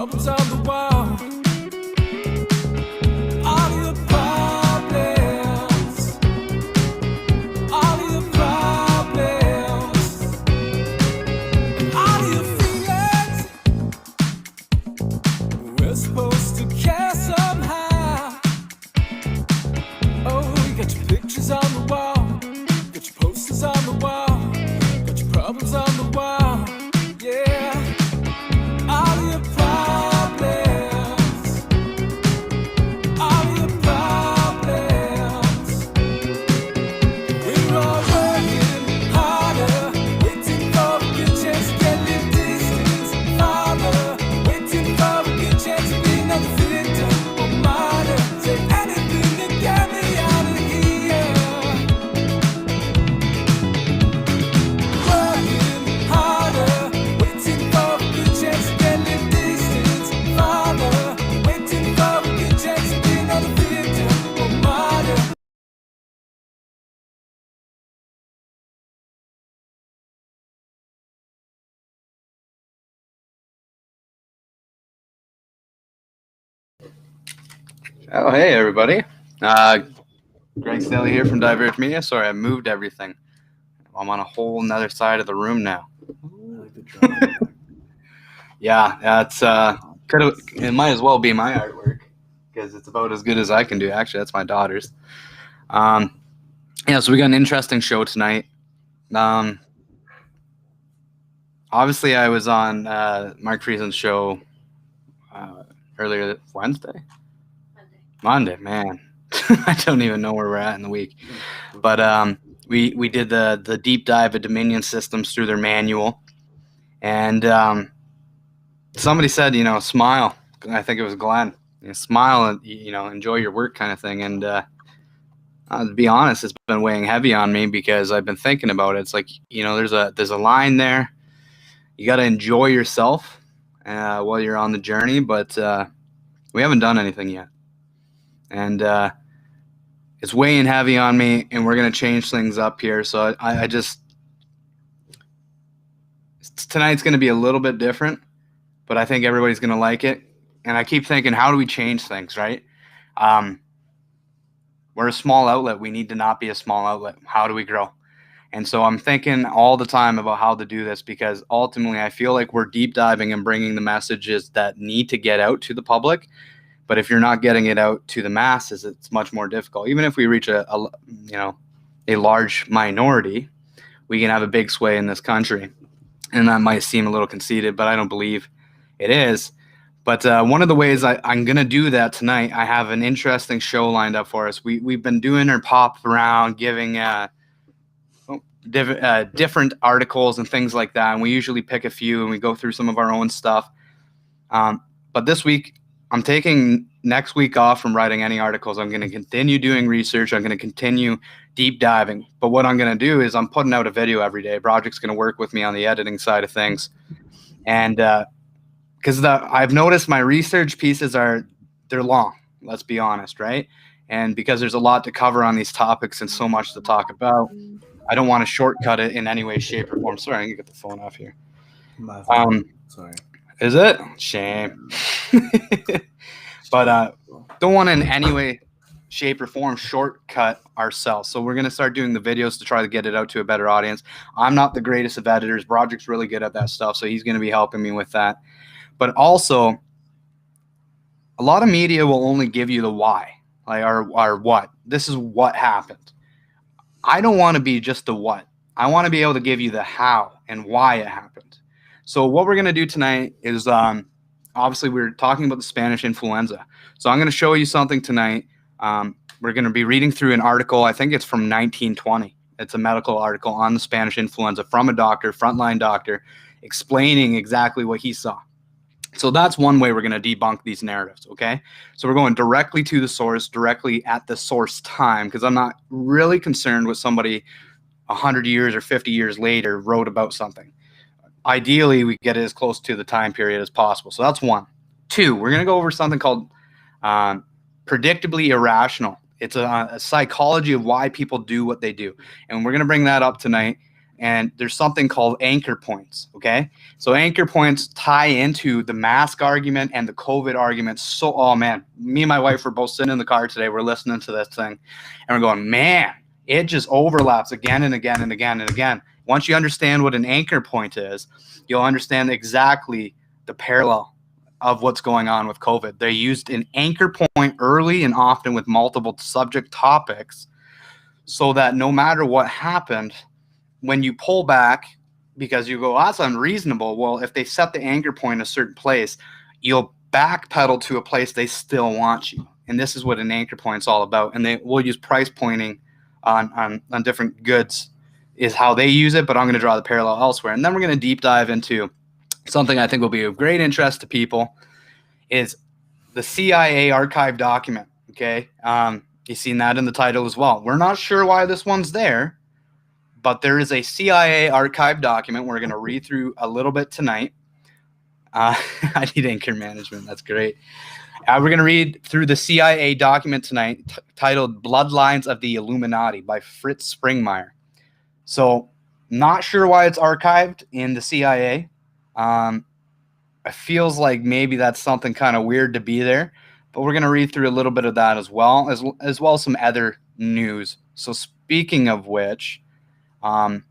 problems on the wall. All your problems. All your problems. And all your feelings. We're supposed to care somehow. Oh, you got your pictures on the wall. Got your posters on the wall. Got your problems on the wall. Yeah. All your problems. All your problems. We're all working harder, waiting for a good chance to get a little distance farther, waiting for a good chance to be another victim or martyr. Say anything to get me out of here. Working harder, waiting for a good chance to get a little distance farther, waiting for a good chance to be another victim or martyr. Oh, hey, everybody. Greg Staley here from Diverge Media. Sorry, I moved everything. I'm on a whole nother side of the room now. Yeah, that's it might as well be my artwork because it's about as good as I can do. Actually, that's my daughter's. Yeah, so we got an interesting show tonight. Obviously, I was on Mark Friesen's show earlier Wednesday. Monday, man. I don't even know where we're at in the week. But we did the deep dive of Dominion Systems through their manual. And somebody said, smile. I think it was Glenn. Smile and, enjoy your work kind of thing. And to be honest, it's been weighing heavy on me because I've been thinking about it. It's like, there's a line there. You got to enjoy yourself while you're on the journey. But we haven't done anything yet. And it's weighing heavy on me, and we're going to change things up here. So I just tonight's going to be a little bit different, but I think everybody's going to like it. And I keep thinking, how do we change things, right? We're a small outlet. We need to not be a small outlet. How do we grow? And so I'm thinking all the time about how to do this because ultimately I feel like we're deep diving and bringing the messages that need to get out to the public. But if you're not getting it out to the masses, it's much more difficult. Even if we reach a large minority, we can have a big sway in this country. And that might seem a little conceited, but I don't believe it is. But one of the ways I'm going to do that tonight, I have an interesting show lined up for us. We've been doing our pop around, giving different articles and things like that. And we usually pick a few and we go through some of our own stuff. But this week, I'm taking next week off from writing any articles. I'm going to continue doing research. I'm going to continue deep diving. But what I'm going to do is I'm putting out a video every day. Project's going to work with me on the editing side of things. And because I've noticed my research pieces they're long, let's be honest, right? And because there's a lot to cover on these topics and so much to talk about, I don't want to shortcut it in any way, shape, or form. Sorry, I can get the phone off here. Sorry. Is it? Shame. But don't want to in any way, shape, or form shortcut ourselves. So we're going to start doing the videos to try to get it out to a better audience. I'm not the greatest of editors. Broderick's really good at that stuff, so he's going to be helping me with that. But also, a lot of media will only give you the why, like or what. This is what happened. I don't want to be just the what. I want to be able to give you the how and why it happened. So what we're going to do tonight is obviously we're talking about the Spanish influenza. So I'm going to show you something tonight. We're going to be reading through an article. I think it's from 1920. It's a medical article on the Spanish influenza from a doctor, frontline doctor, explaining exactly what he saw. So that's one way we're going to debunk these narratives, okay? So we're going directly to the source, directly at the source time, because I'm not really concerned with somebody 100 years or 50 years later wrote about something. Ideally, we get it as close to the time period as possible. So that's one. Two, we're going to go over something called predictably irrational. It's a psychology of why people do what they do. And we're going to bring that up tonight. and there's something called anchor points. Okay, so anchor points tie into the mask argument and the COVID argument. So, oh man, me and my wife were both sitting in the car today. We're listening to this thing, and we're going, man, it just overlaps again and again and again and again. Once you understand what an anchor point is, you'll understand exactly the parallel of what's going on with COVID. They used an anchor point early and often with multiple subject topics so that no matter what happened, when you pull back, because you go, oh, that's unreasonable. Well, if they set the anchor point in a certain place, you'll backpedal to a place they still want you. And this is what an anchor point is all about. And they will use price pointing on different goods is how they use it, but I'm going to draw the parallel elsewhere. And then we're going to deep dive into something I think will be of great interest to people is the CIA archive document. Okay. You've seen that in the title as well. We're not sure why this one's there, but there is a CIA archive document we're going to read through a little bit tonight. I need anchor management. That's great. We're going to read through the CIA document tonight titled Bloodlines of the Illuminati by Fritz Springmeier. So not sure why it's archived in the CIA. It feels like maybe that's something kind of weird to be there, but we're going to read through a little bit of that as well as some other news. So speaking of which, I'm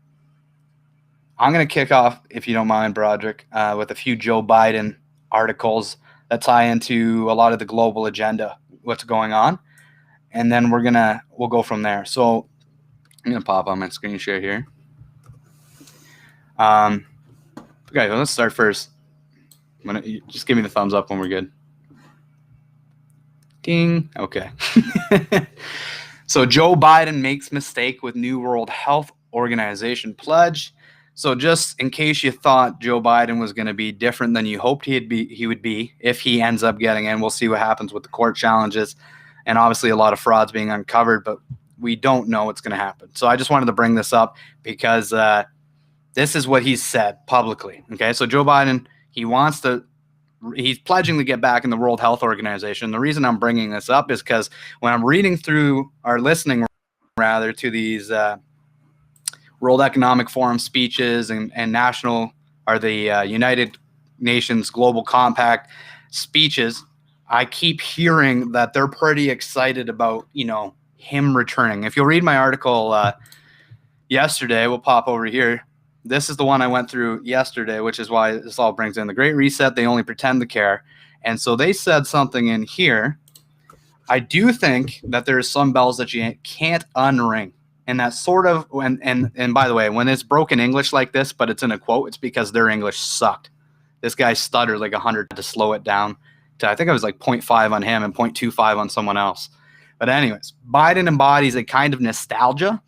going to kick off, if you don't mind, Broderick, with a few Joe Biden articles that tie into a lot of the global agenda, what's going on, and then we'll go from there. So I'm going to pop on my screen share here. Okay, well, let's start first. Just give me the thumbs up when we're good. Ding. Okay. So Joe Biden makes mistake with New World Health Organization pledge. So just in case you thought Joe Biden was going to be different than you hoped he would be, if he ends up getting in, we'll see what happens with the court challenges, and obviously a lot of frauds being uncovered, but we don't know what's going to happen. So I just wanted to bring this up because this is what he's said publicly. Okay, so Joe Biden, he's pledging to get back in the World Health Organization. The reason I'm bringing this up is because when I'm reading through or listening rather to these World Economic Forum speeches and national or the United Nations Global Compact speeches, I keep hearing that they're pretty excited about, him returning. If you'll read my article yesterday, we'll pop over here. This is the one I went through yesterday, which is why this all brings in the Great Reset. They only pretend to care. And so they said something in here. I do think that there's some bells that you can't unring. And that's sort of, and by the way, when it's broken English like this, but it's in a quote, it's because their English sucked. This guy stuttered like 100 to slow it down to, I think it was like 0.5 on him and 0.25 on someone else. But anyways, Biden embodies a kind of nostalgia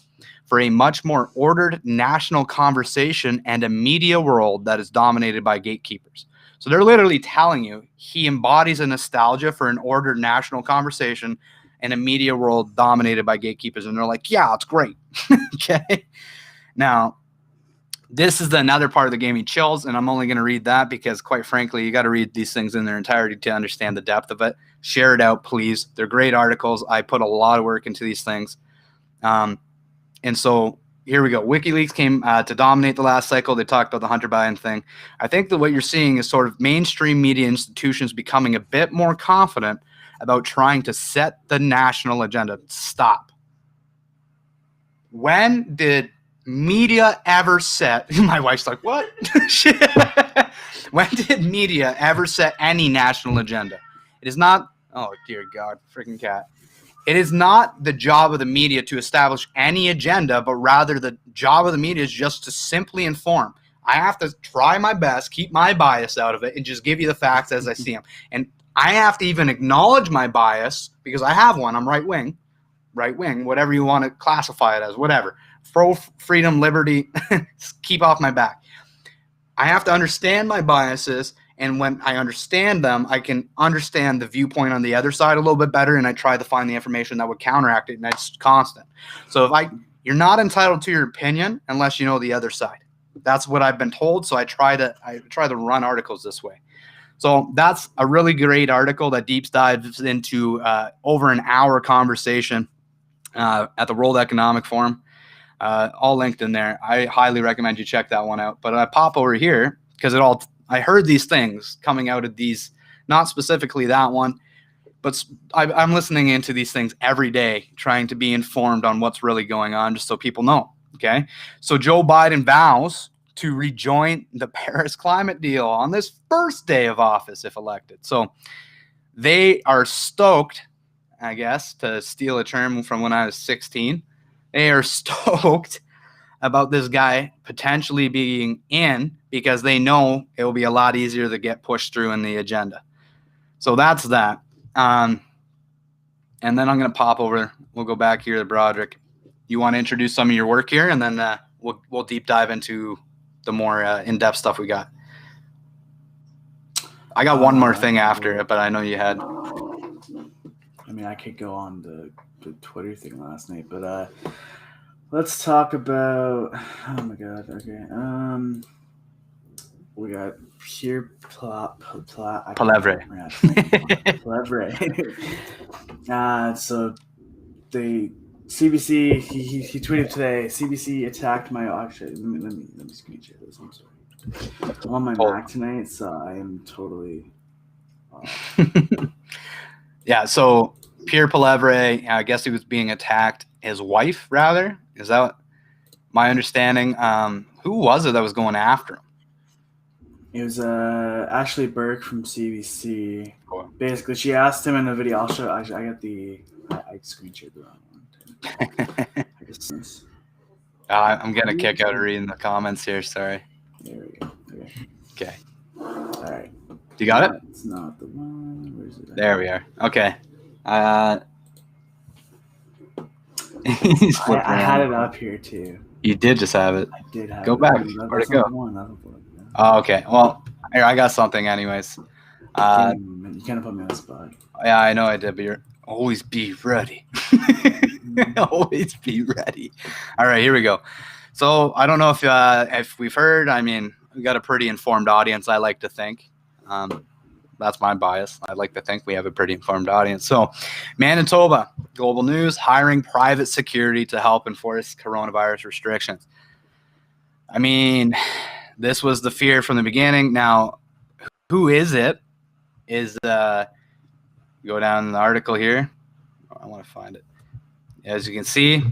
for a much more ordered national conversation and a media world that is dominated by gatekeepers. So they're literally telling you he embodies a nostalgia for an ordered national conversation and a media world dominated by gatekeepers. And they're like, yeah, it's great. Okay. Now, this is another part of the game he chills, and I'm only going to read that because, quite frankly, you got to read these things in their entirety to understand the depth of it. Share it out, please. They're great articles. I put a lot of work into these things. And so here we go. WikiLeaks came to dominate the last cycle. They talked about the Hunter Biden thing. I think that what you're seeing is sort of mainstream media institutions becoming a bit more confident about trying to set the national agenda. Stop. When did media ever set? My wife's like, what? When did media ever set any national agenda? It is not. Oh, dear God, freaking cat. It is not the job of the media to establish any agenda, but rather the job of the media is just to simply inform. I have to try my best, keep my bias out of it, and just give you the facts as I see them. And I have to even acknowledge my bias because I have one. I'm right wing, whatever you want to classify it as, whatever. Pro freedom, liberty, keep off my back. I have to understand my biases. And when I understand them, I can understand the viewpoint on the other side a little bit better, and I try to find the information that would counteract it, and that's constant. So you're not entitled to your opinion unless you know the other side. That's what I've been told, so I try to run articles this way. So that's a really great article that deep dives into over an hour conversation at the World Economic Forum. all linked in there. I highly recommend you check that one out. But I pop over here because I heard these things coming out of these, not specifically that one, but I'm listening into these things every day, trying to be informed on what's really going on, just so people know. Okay. So Joe Biden vows to rejoin the Paris climate deal on this first day of office if elected. So they are stoked, I guess, to steal a term from when I was 16. They are stoked about this guy potentially being in because they know it will be a lot easier to get pushed through in the agenda. So that's that. And then I'm going to pop over. We'll go back here to Broderick. You want to introduce some of your work here, and then we'll deep dive into the more in-depth stuff we got. I got one more thing after it, but I know you had. I mean, I could go on the Twitter thing last night, but let's talk about. Oh my God. Okay. We got Pierre Palevre. So the CBC. He tweeted today. CBC attacked my. Actually, let me screen share this. I'm sorry. I'm on my Mac tonight, so I am totally. Yeah. So Pierre Palevre, I guess he was being attacked. His wife, rather, is that my understanding? Who was it that was going after him? It was Ashley Burke from CBC. Cool. Basically, she asked him in the video. I'll show. I got the. I screen shared the wrong one. I'm getting a kick out of reading the comments here. Sorry. There we go. Okay. All right. You got it? It's not the one. Where's it? There we are. Okay. I had it up here too. You did just have it. I did have go it. back. Where'd it go? Oh, okay. Well, here, I got something anyways. You kind of put me on the spot. Yeah, I know I did, but you're always be ready. Always be ready. All right, here we go. So I don't know if we've heard. I mean, we got a pretty informed audience, I like to think. That's my bias. I like to think we have a pretty informed audience. So Manitoba, Global News, hiring private security to help enforce coronavirus restrictions. I mean, this was the fear from the beginning. Now, who is it? Go down in the article here. I want to find it. As you can see,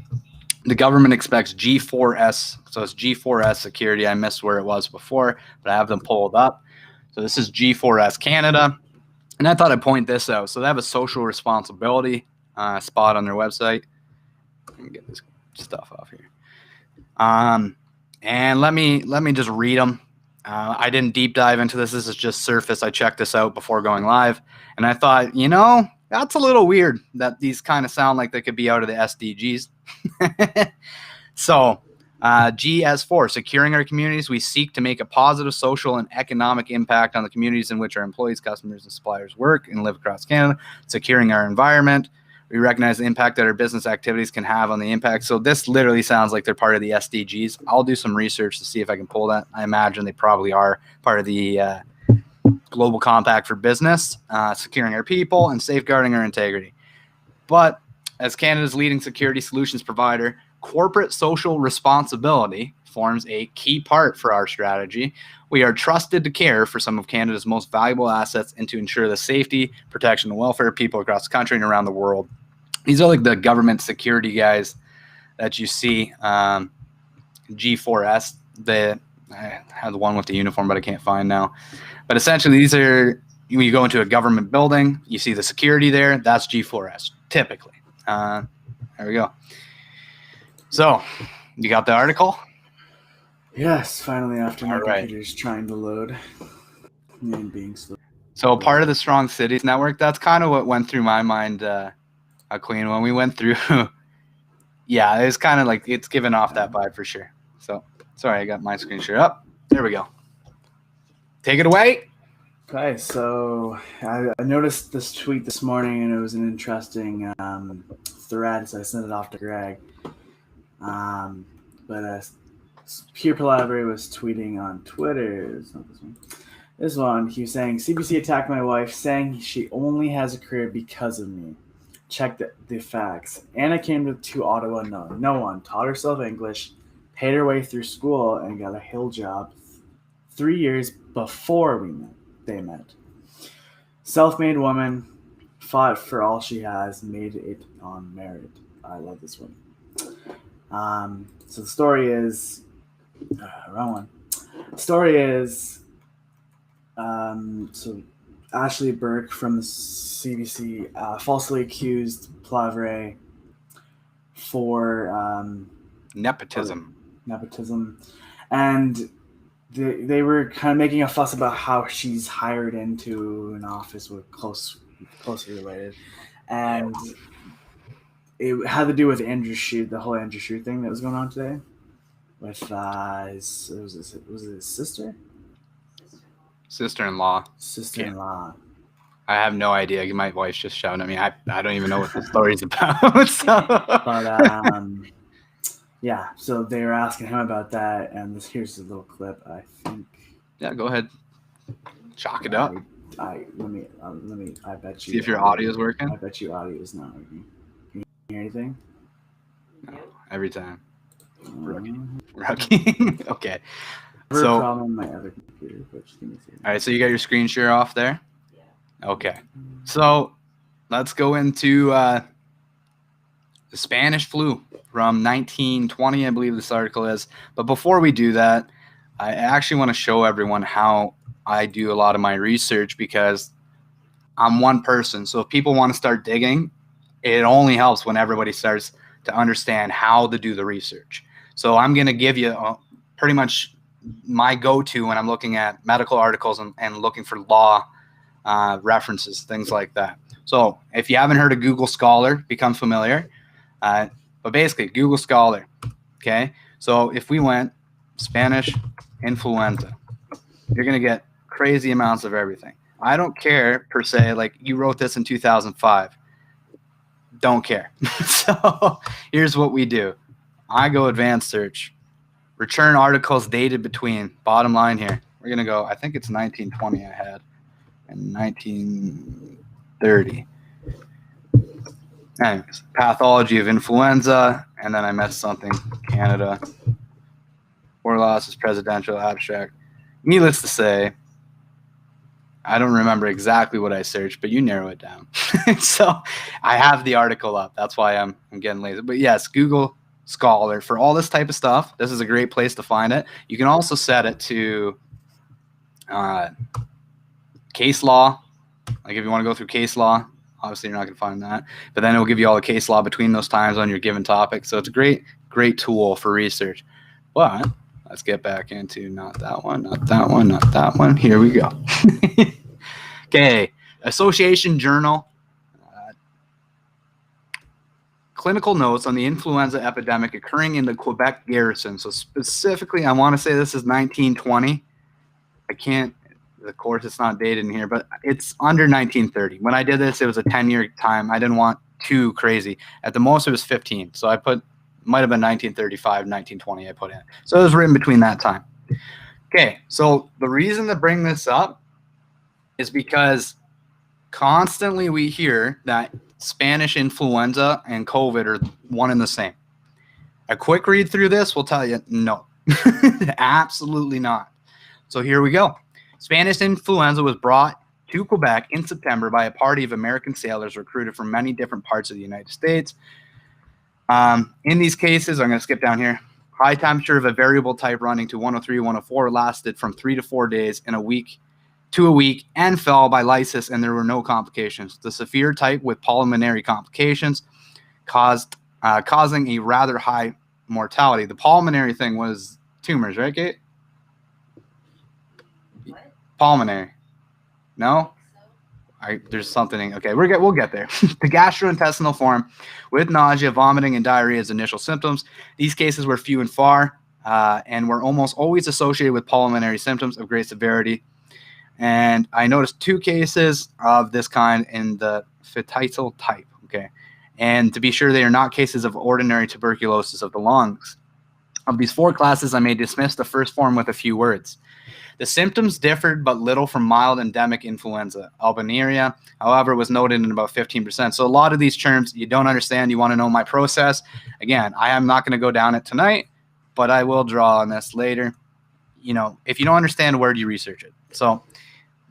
the government expects G4S. So it's G4S security. I missed where it was before, but I have them pulled up. So this is G4S Canada. And I thought I'd point this out. So they have a social responsibility spot on their website. Let me get this stuff off here. And let me just read them. I didn't deep dive into this. This is just surface. I checked this out before going live. And I thought, that's a little weird that these kind of sound like they could be out of the SDGs. So GS4, securing our communities. We seek to make a positive social and economic impact on the communities in which our employees, customers, and suppliers work and live across Canada. Securing our environment. We recognize the impact that our business activities can have on the impact. So this literally sounds like they're part of the SDGs. I'll do some research to see if I can pull that. I imagine they probably are part of the Global Compact for Business, securing our people and safeguarding our integrity. But as Canada's leading security solutions provider, corporate social responsibility forms a key part for our strategy. We are trusted to care for some of Canada's most valuable assets and to ensure the safety, protection, and welfare of people across the country and around the world. These are like the government security guys that you see. G4S, I have the one with the uniform, but I can't find now. But essentially, these are, when you go into a government building, you see the security there. That's G4S, typically. There we go. So, you got the article? Yes, finally, after my All right. computer's trying to load and being slow. So, part of the Strong Cities Network, that's kind of what went through my mind, Queen, when we went through. Yeah, it's kind of like it's giving off that vibe for sure. So, sorry, I got my screen share up. There we go. Take it away. Okay, so I noticed this tweet this morning, and it was an interesting thread, so I sent it off to Greg. But Pierre Palevre was tweeting on Twitter. It's not this one. This one, he was saying, CBC attacked my wife, saying she only has a career because of me. check the facts. Anna came to Ottawa unknown. No one taught herself English, paid her way through school, and got a hill job 3 years before they met. Self-made woman, fought for all she has, made it on merit. I love this one. So the story is wrong one. The story is so Ashley Burke from the CBC falsely accused Plavre for Nepotism. And they were kind of making a fuss about how she's hired into an office with closely related, and it had to do with Andrew Shute, the whole Andrew Shute thing that was going on today with was it his sister? Sister-in-law. Sister-in-law. I have no idea. My wife's just shouting at me. I don't even know what the story's about. So. But yeah, so they were asking him about that, and here's a little clip. I think. Yeah, go ahead. Chalk it up. Let me. I bet you. See if your audio is working. I bet you audio is not working. Can you hear anything? No, every time. Rookie. Okay. So problem my other computer, but just give me a second. All right, so you got your screen share off there? Yeah. Okay. So let's go into the Spanish flu from 1920, I believe this article is. But before we do that, I actually want to show everyone how I do a lot of my research, because I'm one person. So if people want to start digging, it only helps when everybody starts to understand how to do the research. So I'm going to give you pretty much my go-to when I'm looking at medical articles and looking for law references, things like that. So if you haven't heard of Google Scholar, become familiar. But basically, Google Scholar, okay? So if we went Spanish influenza, you're going to get crazy amounts of everything. I don't care, per se, like you wrote this in 2005. Don't care. So here's what we do. I go advanced search. Return articles dated between, bottom line here. We're going to go, I think it's 1920 I had, and 1930. Anyways, pathology of influenza, and then I missed something, Canada. Orlos is presidential abstract. Needless to say, I don't remember exactly what I searched, but you narrow it down. So I have the article up. That's why I'm getting lazy. But yes, Google Scholar for all this type of stuff. This is a great place to find it. You can also set it to case law. Like if you want to go through case law, obviously you're not going to find that. But then it will give you all the case law between those times on your given topic. So it's a great tool for research. But let's get back into not that one, not that one, not that one. Here we go. Okay, Association Journal. Clinical notes on the influenza epidemic occurring in the Quebec garrison. So specifically, I want to say this is 1920. I can't, of course, it's not dated in here, but it's under 1930. When I did this, it was a 10-year time. I didn't want too crazy. At the most, it was 15. So I put, might have been 1935, 1920 I put in. So it was written between that time. Okay, so the reason to bring this up is because constantly we hear that Spanish influenza and COVID are one and the same. A quick read through this will tell you no, absolutely not. So here we go. Spanish influenza was brought to Quebec in September by a party of American sailors recruited from many different parts of the United States. In these cases, I'm going to skip down here. High temperature of a variable type running to 103, 104 lasted from 3 to 4 days in a week and fell by lysis, and there were no complications. The severe type with pulmonary complications causing a rather high mortality. The pulmonary thing was tumors, right, Kate? What? Pulmonary. No? There's something. Okay, we'll get there. The gastrointestinal form with nausea, vomiting, and diarrhea as initial symptoms. These cases were few and far and were almost always associated with pulmonary symptoms of great severity. And I noticed 2 cases of this kind in the phthisyl type, okay? And to be sure, they are not cases of ordinary tuberculosis of the lungs. Of these 4 classes, I may dismiss the first form with a few words. The symptoms differed but little from mild endemic influenza. Albuminuria, however, was noted in about 15%. So a lot of these terms you don't understand. You want to know my process. Again, I am not going to go down it tonight, but I will draw on this later. You know, if you don't understand a word, you research it. So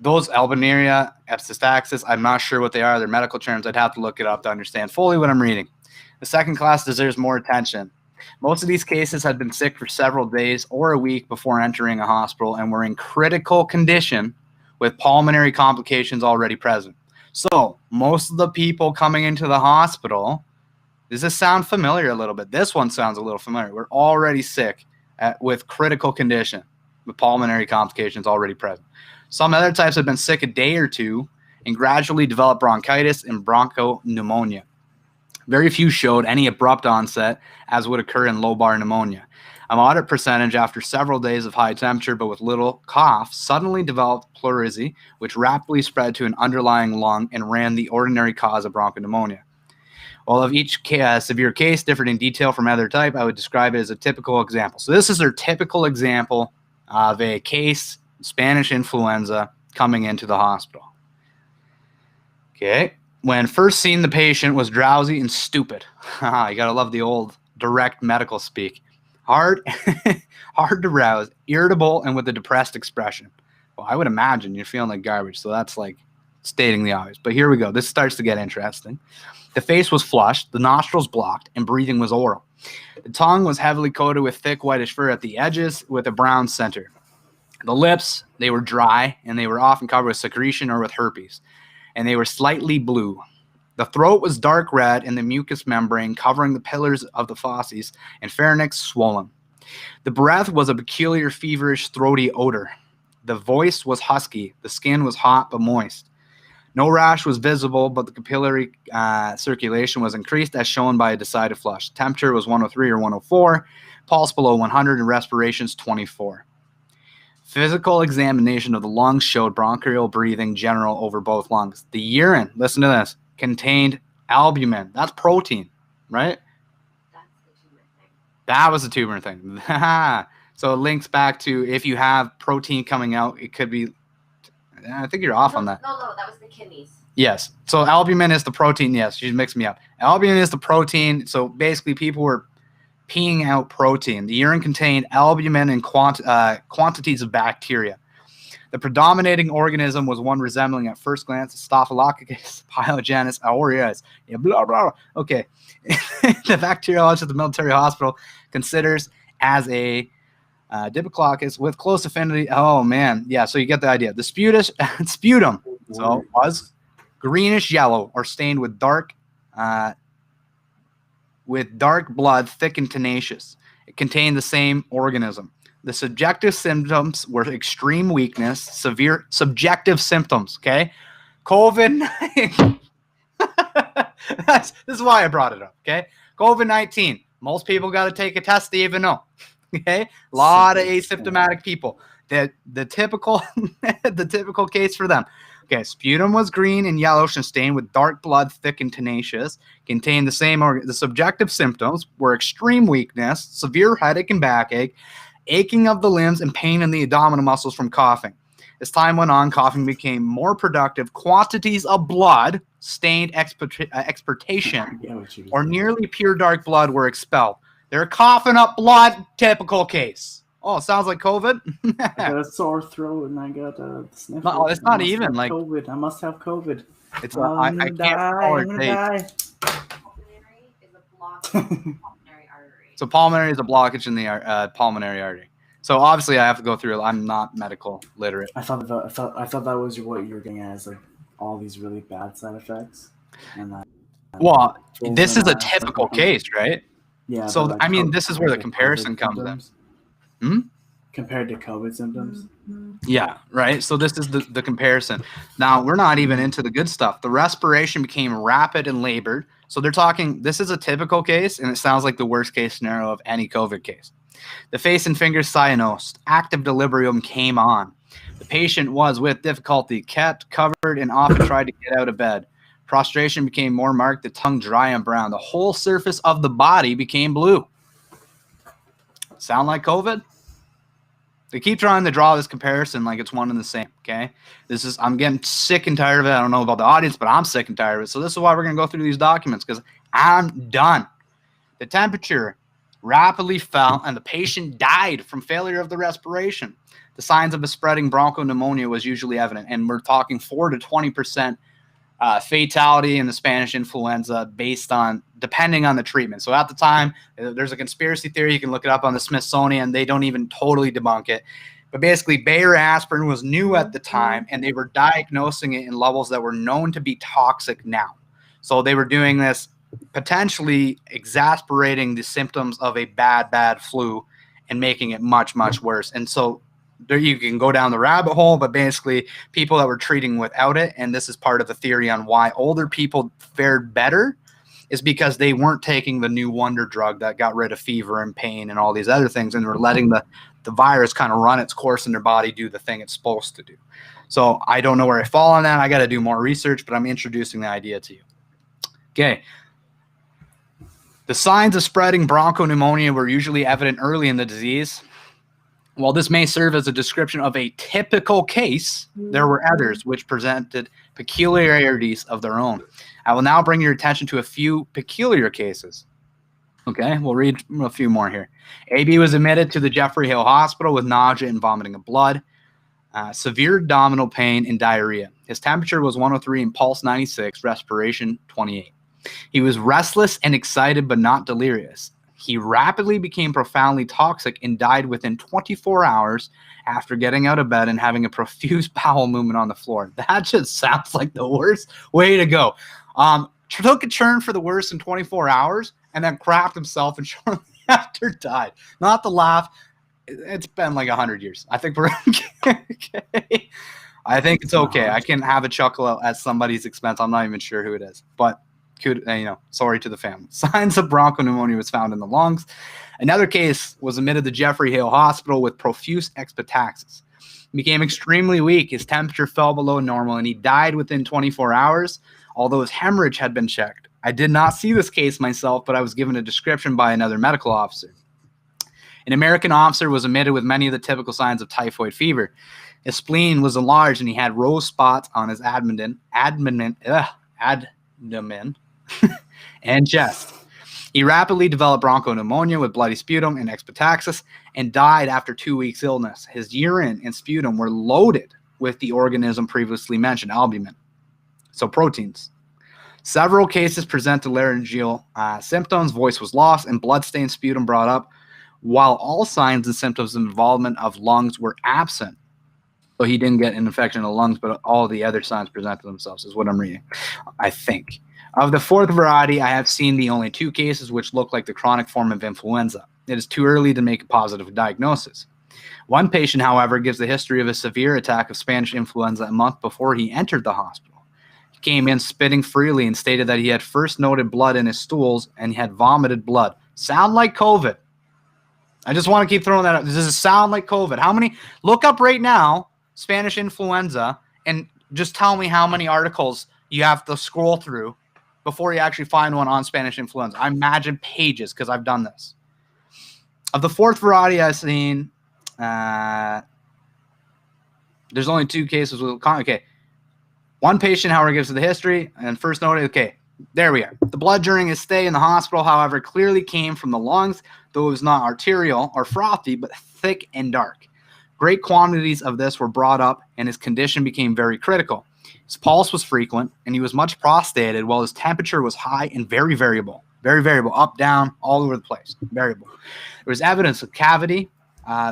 those albuminuria, epistaxis, I'm not sure what they are. They're medical terms. I'd have to look it up to understand fully what I'm reading. The second class deserves more attention. Most of these cases had been sick for several days or a week before entering a hospital and were in critical condition with pulmonary complications already present. So most of the people coming into the hospital, does this sound familiar a little bit? This one sounds a little familiar. We're already sick with critical condition with pulmonary complications already present. Some other types have been sick a day or two and gradually developed bronchitis and bronchopneumonia. Very few showed any abrupt onset, as would occur in lobar pneumonia. A moderate percentage, after several days of high temperature but with little cough, suddenly developed pleurisy, which rapidly spread to an underlying lung and ran the ordinary cause of bronchopneumonia. While of each severe case differed in detail from other type, I would describe it as a typical example. So this is their typical example of a case, Spanish influenza, coming into the hospital. Okay. When first seen, the patient was drowsy and stupid. You gotta love the old direct medical speak. Hard to rouse, irritable, and with a depressed expression. Well, I would imagine you're feeling like garbage, so that's like stating the obvious. But here we go. This starts to get interesting. The face was flushed, the nostrils blocked, and breathing was oral. The tongue was heavily coated with thick whitish fur at the edges with a brown center. The lips, they were dry, and they were often covered with secretion or with herpes, and they were slightly blue. The throat was dark red, and the mucous membrane covering the pillars of the fauces and pharynx swollen. The breath was a peculiar feverish throaty odor. The voice was husky. The skin was hot but moist. No rash was visible, but the capillary circulation was increased as shown by a decided flush. Temperature was 103 or 104, pulse below 100, and respirations 24. Physical examination of the lungs showed bronchial breathing general over both lungs. The urine, listen to this, contained albumin. That's protein, right? That's the tumor thing. That was the tumor thing. So it links back to if you have protein coming out, it could be, I think you're off on that. No, that was the kidneys. Yes. So albumin is the protein. Yes, you mixed me up. Albumin is the protein. So basically people were peeing out protein. The urine contained albumin and quantities of bacteria. The predominating organism was one resembling at first glance Staphylococcus pyogenes aureus. Yeah, blah, blah. Okay. The bacteriologist at the military hospital considers as a Diplodocus with close affinity. Oh, man. Yeah, so you get the idea. The sputum so was greenish yellow or stained with dark blood, thick and tenacious. It contained the same organism. The subjective symptoms were extreme weakness, severe subjective symptoms, okay? COVID-19. This is why I brought it up, okay? COVID-19. Most people got to take a test to even know, okay? A lot of asymptomatic people. The typical the typical case for them. Okay, sputum was green and yellowish and stained with dark blood, thick and tenacious. Contained the same the subjective symptoms were extreme weakness, severe headache and backache, aching of the limbs, and pain in the abdominal muscles from coughing. As time went on, coughing became more productive. Quantities of blood, stained exportation, or nearly pure dark blood were expelled. They're coughing up blood, typical case. Oh, it sounds like COVID. I got a sore throat and I got a sniffle. No, it's not even like COVID. I must have COVID. It's I can't die. Pulmonary is a block in the pulmonary artery. So pulmonary is a blockage in the pulmonary artery. So obviously I have to go through. I'm not medical literate. I thought that was what you were getting at, is like all these really bad side effects. And well, this is a typical case, right? Yeah. So like I mean, this is where the comparison comes in. Compared to COVID symptoms. Yeah, right. So this is the comparison. Now we're not even into the good stuff. The respiration became rapid and labored. So they're talking, this is a typical case, and it sounds like the worst case scenario of any COVID case. The face and fingers cyanosed. Active delirium came on. The patient was with difficulty kept covered and often tried to get out of bed. Prostration became more marked, the tongue dry and brown. The whole surface of the body became blue. Sound like COVID? They keep trying to draw this comparison like it's one and the same, okay? I'm getting sick and tired of it. I don't know about the audience, but I'm sick and tired of it. So this is why we're going to go through these documents, because I'm done. The temperature rapidly fell, and the patient died from failure of the respiration. The signs of a spreading bronchopneumonia was usually evident, and we're talking 4 to 20% fatality in the Spanish influenza depending on the treatment. So at the time, there's a conspiracy theory. You can look it up on the Smithsonian. They don't even totally debunk it. But basically, Bayer aspirin was new at the time, and they were diagnosing it in levels that were known to be toxic now. So they were doing this, potentially exasperating the symptoms of a bad flu and making it much, much worse. And so there you can go down the rabbit hole, but basically people that were treating without it, and this is part of the theory on why older people fared better, is because they weren't taking the new wonder drug that got rid of fever and pain and all these other things, and were letting the virus kind of run its course in their body, do the thing it's supposed to do. So I don't know where I fall on that. I got to do more research, but I'm introducing the idea to you. Okay. The signs of spreading bronchopneumonia were usually evident early in the disease. While this may serve as a description of a typical case, there were others which presented peculiarities of their own. I will now bring your attention to a few peculiar cases. Okay, we'll read a few more here. AB was admitted to the Jeffrey Hill Hospital with nausea and vomiting of blood, severe abdominal pain, and diarrhea. His temperature was 103 and pulse 96, respiration 28. He was restless and excited but not delirious. He rapidly became profoundly toxic and died within 24 hours after getting out of bed and having a profuse bowel movement on the floor. That just sounds like the worst way to go. Took a turn for the worse in 24 hours and then crapped himself and shortly after died. Not to laugh. It's been like 100 years. I think we're okay. I think it's okay. I can have a chuckle at somebody's expense. I'm not even sure who it is, but sorry to the family. Signs of bronchopneumonia was found in the lungs. Another case was admitted to Jeffrey Hill Hospital with profuse expectaxis. He became extremely weak. His temperature fell below normal, and he died within 24 hours, although his hemorrhage had been checked. I did not see this case myself, but I was given a description by another medical officer. An American officer was admitted with many of the typical signs of typhoid fever. His spleen was enlarged, and he had rose spots on his abdomen and chest. He rapidly developed bronchopneumonia with bloody sputum and expectaxis and died after 2 weeks illness. His urine and sputum were loaded with the organism previously mentioned, albumin, so proteins. Several cases presented laryngeal symptoms, voice was lost, and blood-stained sputum brought up, while all signs and symptoms of involvement of lungs were absent. So he didn't get an infection in the lungs, but all the other signs presented themselves, is what I'm reading, I think. Of the fourth variety, I have seen the only 2 cases which look like the chronic form of influenza. It is too early to make a positive diagnosis. One patient, however, gives the history of a severe attack of Spanish influenza a month before he entered the hospital. He came in spitting freely and stated that he had first noted blood in his stools and had vomited blood. Sound like COVID. I just want to keep throwing that out. Does this sound like COVID? How many? Look up right now, Spanish influenza, and just tell me how many articles you have to scroll through before you actually find one on Spanish influenza. I imagine pages, because I've done this. Of the fourth variety I've seen, there's only 2 cases with, okay. One patient, however, gives the history and first noted, okay, there we are. The blood during his stay in the hospital, however, clearly came from the lungs, though it was not arterial or frothy, but thick and dark. Great quantities of this were brought up, and his condition became very critical. His pulse was frequent, and he was much prostrated, while his temperature was high and very variable, up, down, all over the place, variable. There was evidence of cavity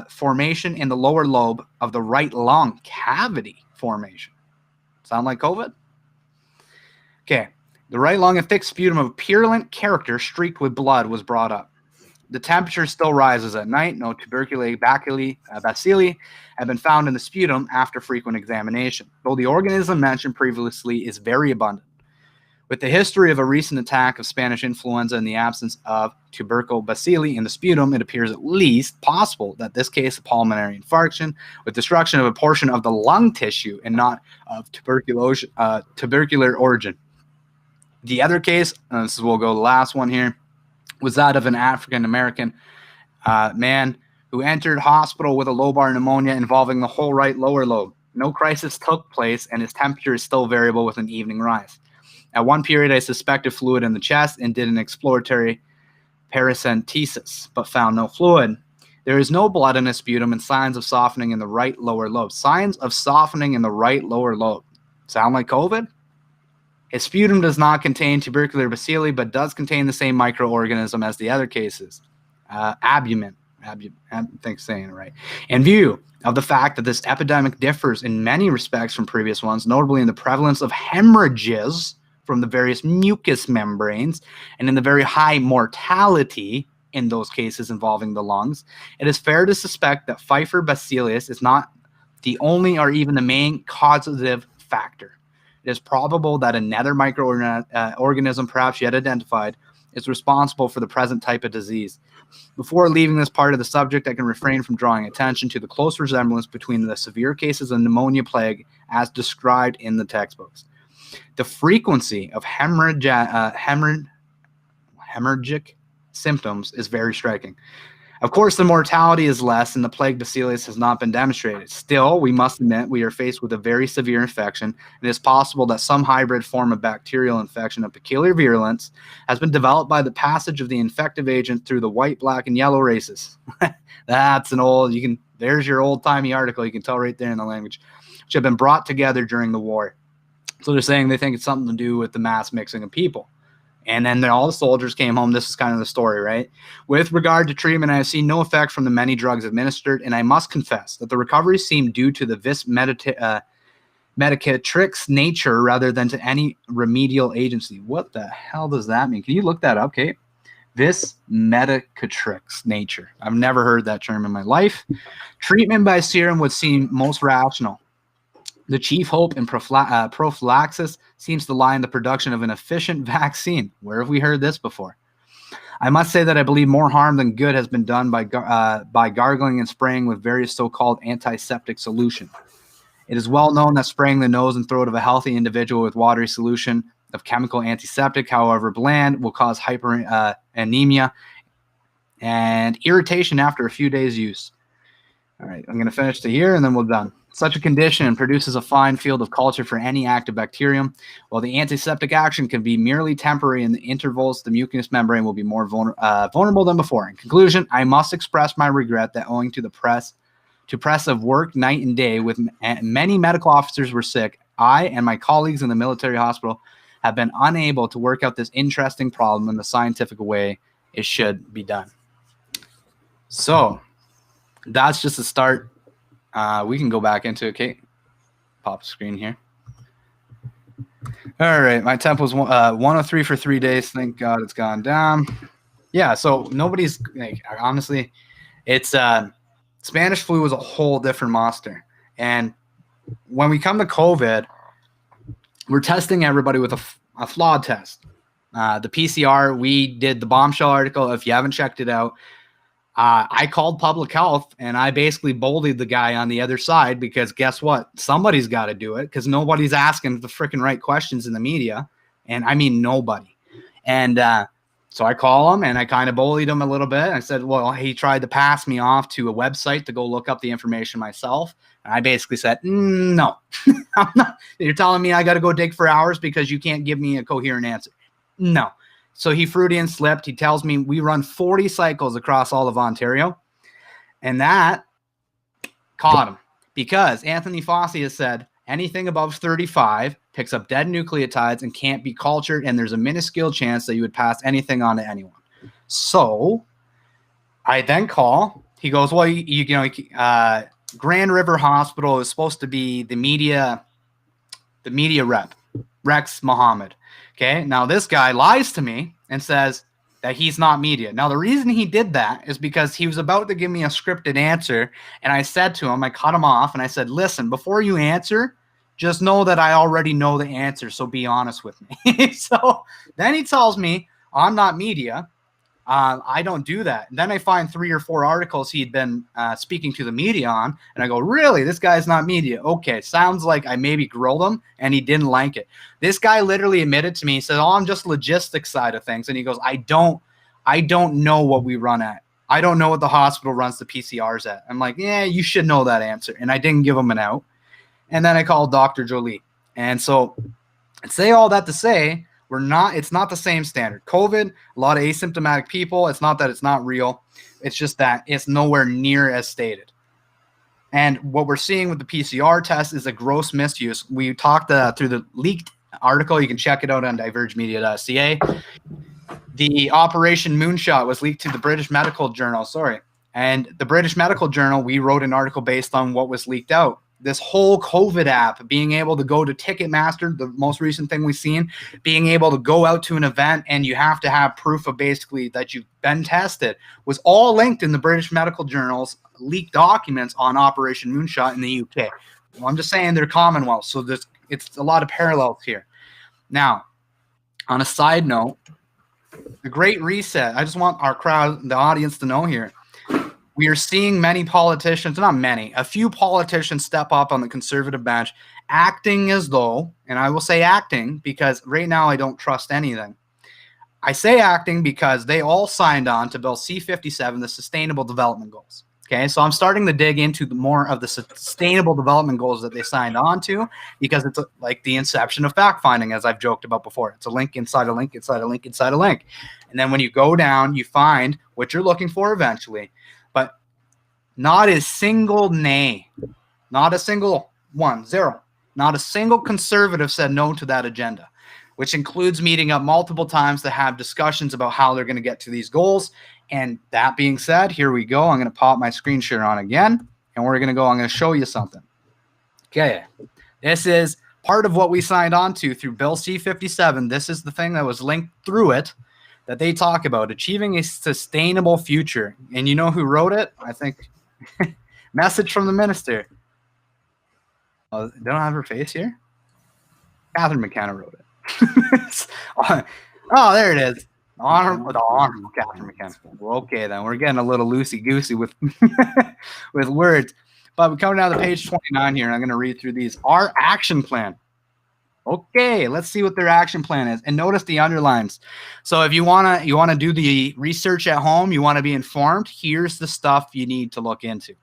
formation in the lower lobe of the right lung, cavity formation. Sound like COVID? Okay. The right lung, a thick sputum of purulent character streaked with blood, was brought up. The temperature still rises at night. No tuberculous bacilli have been found in the sputum after frequent examination, though the organism mentioned previously is very abundant. With the history of a recent attack of Spanish influenza and the absence of tubercle bacilli in the sputum, it appears at least possible that this case of pulmonary infarction with destruction of a portion of the lung tissue and not of tubercular origin. The other case, we'll go to the last one here, was that of an African-American man who entered hospital with a lobar pneumonia involving the whole right lower lobe. No crisis took place, and his temperature is still variable with an evening rise. At one period, I suspected fluid in the chest and did an exploratory paracentesis, but found no fluid. There is no blood in his sputum and signs of softening in the right lower lobe. Signs of softening in the right lower lobe. Sound like COVID? His sputum does not contain tubercular bacilli, but does contain the same microorganism as the other cases. Albumin. I think saying it right. In view of the fact that this epidemic differs in many respects from previous ones, notably in the prevalence of hemorrhages from the various mucous membranes and in the very high mortality in those cases involving the lungs, it is fair to suspect that Pfeiffer bacillus is not the only or even the main causative factor. It is probable that another microorganism, perhaps yet identified, is responsible for the present type of disease. Before leaving this part of the subject, I can refrain from drawing attention to the close resemblance between the severe cases of pneumonia plague as described in the textbooks. The frequency of hemorrhagic symptoms is very striking. Of course, the mortality is less and the plague bacillus has not been demonstrated. Still, we must admit we are faced with a very severe infection, and it is possible that some hybrid form of bacterial infection of peculiar virulence has been developed by the passage of the infective agent through the white, black, and yellow races. That's an old, there's your old-timey article. You can tell right there in the language, which have been brought together during the war. So they're saying they think it's something to do with the mass mixing of people. And then all the soldiers came home. This is kind of the story, right? With regard to treatment, I have seen no effect from the many drugs administered, and I must confess that the recovery seemed due to the vis medicatrix nature rather than to any remedial agency. What the hell does that mean? Can you look that up, Kate? Vis medicatrix nature. I've never heard that term in my life. Treatment by serum would seem most rational. The chief hope in prophylaxis seems to lie in the production of an efficient vaccine. Where have we heard this before? I must say that I believe more harm than good has been done by gargling and spraying with various so-called antiseptic solution. It is well known that spraying the nose and throat of a healthy individual with watery solution of chemical antiseptic, however bland, will cause hyperanemia and irritation after a few days' use. All right, I'm going to finish to here, and then we're done. Such a condition produces a fine field of culture for any active bacterium. While the antiseptic action can be merely temporary in the intervals, the mucous membrane will be more vulnerable than before. In conclusion, I must express my regret that owing to the press of work night and day with many medical officers were sick, I and my colleagues in the military hospital have been unable to work out this interesting problem in the scientific way it should be done. So that's just a start. We can go back into it, Kate. Pop the screen here. All right, my temp was 103 for 3 days. Thank God it's gone down. Yeah, so nobody's honestly, it's Spanish flu was a whole different monster. And when we come to COVID, we're testing everybody with a flawed test. The PCR, we did the bombshell article. If you haven't checked it out, I called public health and I basically bullied the guy on the other side because guess what? Somebody's got to do it because nobody's asking the freaking right questions in the media. And I mean, nobody. And so I call him and I kind of bullied him a little bit. I said, well, he tried to pass me off to a website to go look up the information myself. And I basically said, no, I'm not. You're telling me I got to go dig for hours because you can't give me a coherent answer. No. So he Freudian slipped. He tells me we run 40 cycles across all of Ontario. And that caught him because Anthony Fauci has said anything above 35 picks up dead nucleotides and can't be cultured. And there's a minuscule chance that you would pass anything on to anyone. So I then call. He goes, well, Grand River Hospital is supposed to be the media rep, Rex Mohammed. Okay, now this guy lies to me and says that he's not media. Now, the reason he did that is because he was about to give me a scripted answer, and I said to him, I cut him off, and I said, listen, before you answer, just know that I already know the answer, so be honest with me. So then he tells me, I'm not media. I don't do that. And then I find 3 or 4 articles he'd been speaking to the media on, and I go, really? This guy's not media. Okay, sounds like I maybe grilled him, and he didn't like it. This guy literally admitted to me, he said, oh, I'm just logistics side of things. And he goes, I don't know what we run at. I don't know what the hospital runs the PCRs at. I'm like, yeah, you should know that answer. And I didn't give them an out. And then I called Dr. Jolie. And so I'd say all that to say, it's not the same standard. COVID, a lot of asymptomatic people. It's not that it's not real. It's just that it's nowhere near as stated. And what we're seeing with the PCR test is a gross misuse. We talked through the leaked article. You can check it out on divergemedia.ca. The Operation Moonshot was leaked to the British Medical Journal. And the British Medical Journal, we wrote an article based on what was leaked out. This whole COVID app, being able to go to Ticketmaster, the most recent thing we've seen, being able to go out to an event and you have to have proof of basically that you've been tested, was all linked in the British Medical Journal's leaked documents on Operation Moonshot in the UK. Well, I'm just saying they're Commonwealth, so it's a lot of parallels here. Now, on a side note, the Great Reset, I just want our crowd, the audience to know here, we are seeing many politicians, not many, a few politicians step up on the conservative bench, acting as though, and I will say acting because right now I don't trust anything. I say acting because they all signed on to Bill C-57, the Sustainable Development Goals. Okay, so I'm starting to dig into more of the sustainable development goals that they signed on to because it's like the inception of fact-finding, as I've joked about before. It's a link inside a link inside a link inside a link. And then when you go down, you find what you're looking for eventually. But not a single nay, not a single one, zero, not a single conservative said no to that agenda, which includes meeting up multiple times to have discussions about how they're going to get to these goals. And that being said, here we go. I'm going to pop my screen share on again, and we're going to go. I'm going to show you something. Okay. This is part of what we signed on to through Bill C-57. This is the thing that was linked through it that they talk about, achieving a sustainable future. And you know who wrote it? I think message from the minister. Oh, they don't have her face here? Catherine McKenna wrote it. Oh, there it is. Honorable Catherine McKenna. Well, okay, then we're getting a little loosey-goosey with with words. But we're coming down to page 29 here, and I'm going to read through these. Our action plan. Okay, let's see what their action plan is. And notice the underlines. So if you wanna do the research at home, you want to be informed, here's the stuff you need to look into.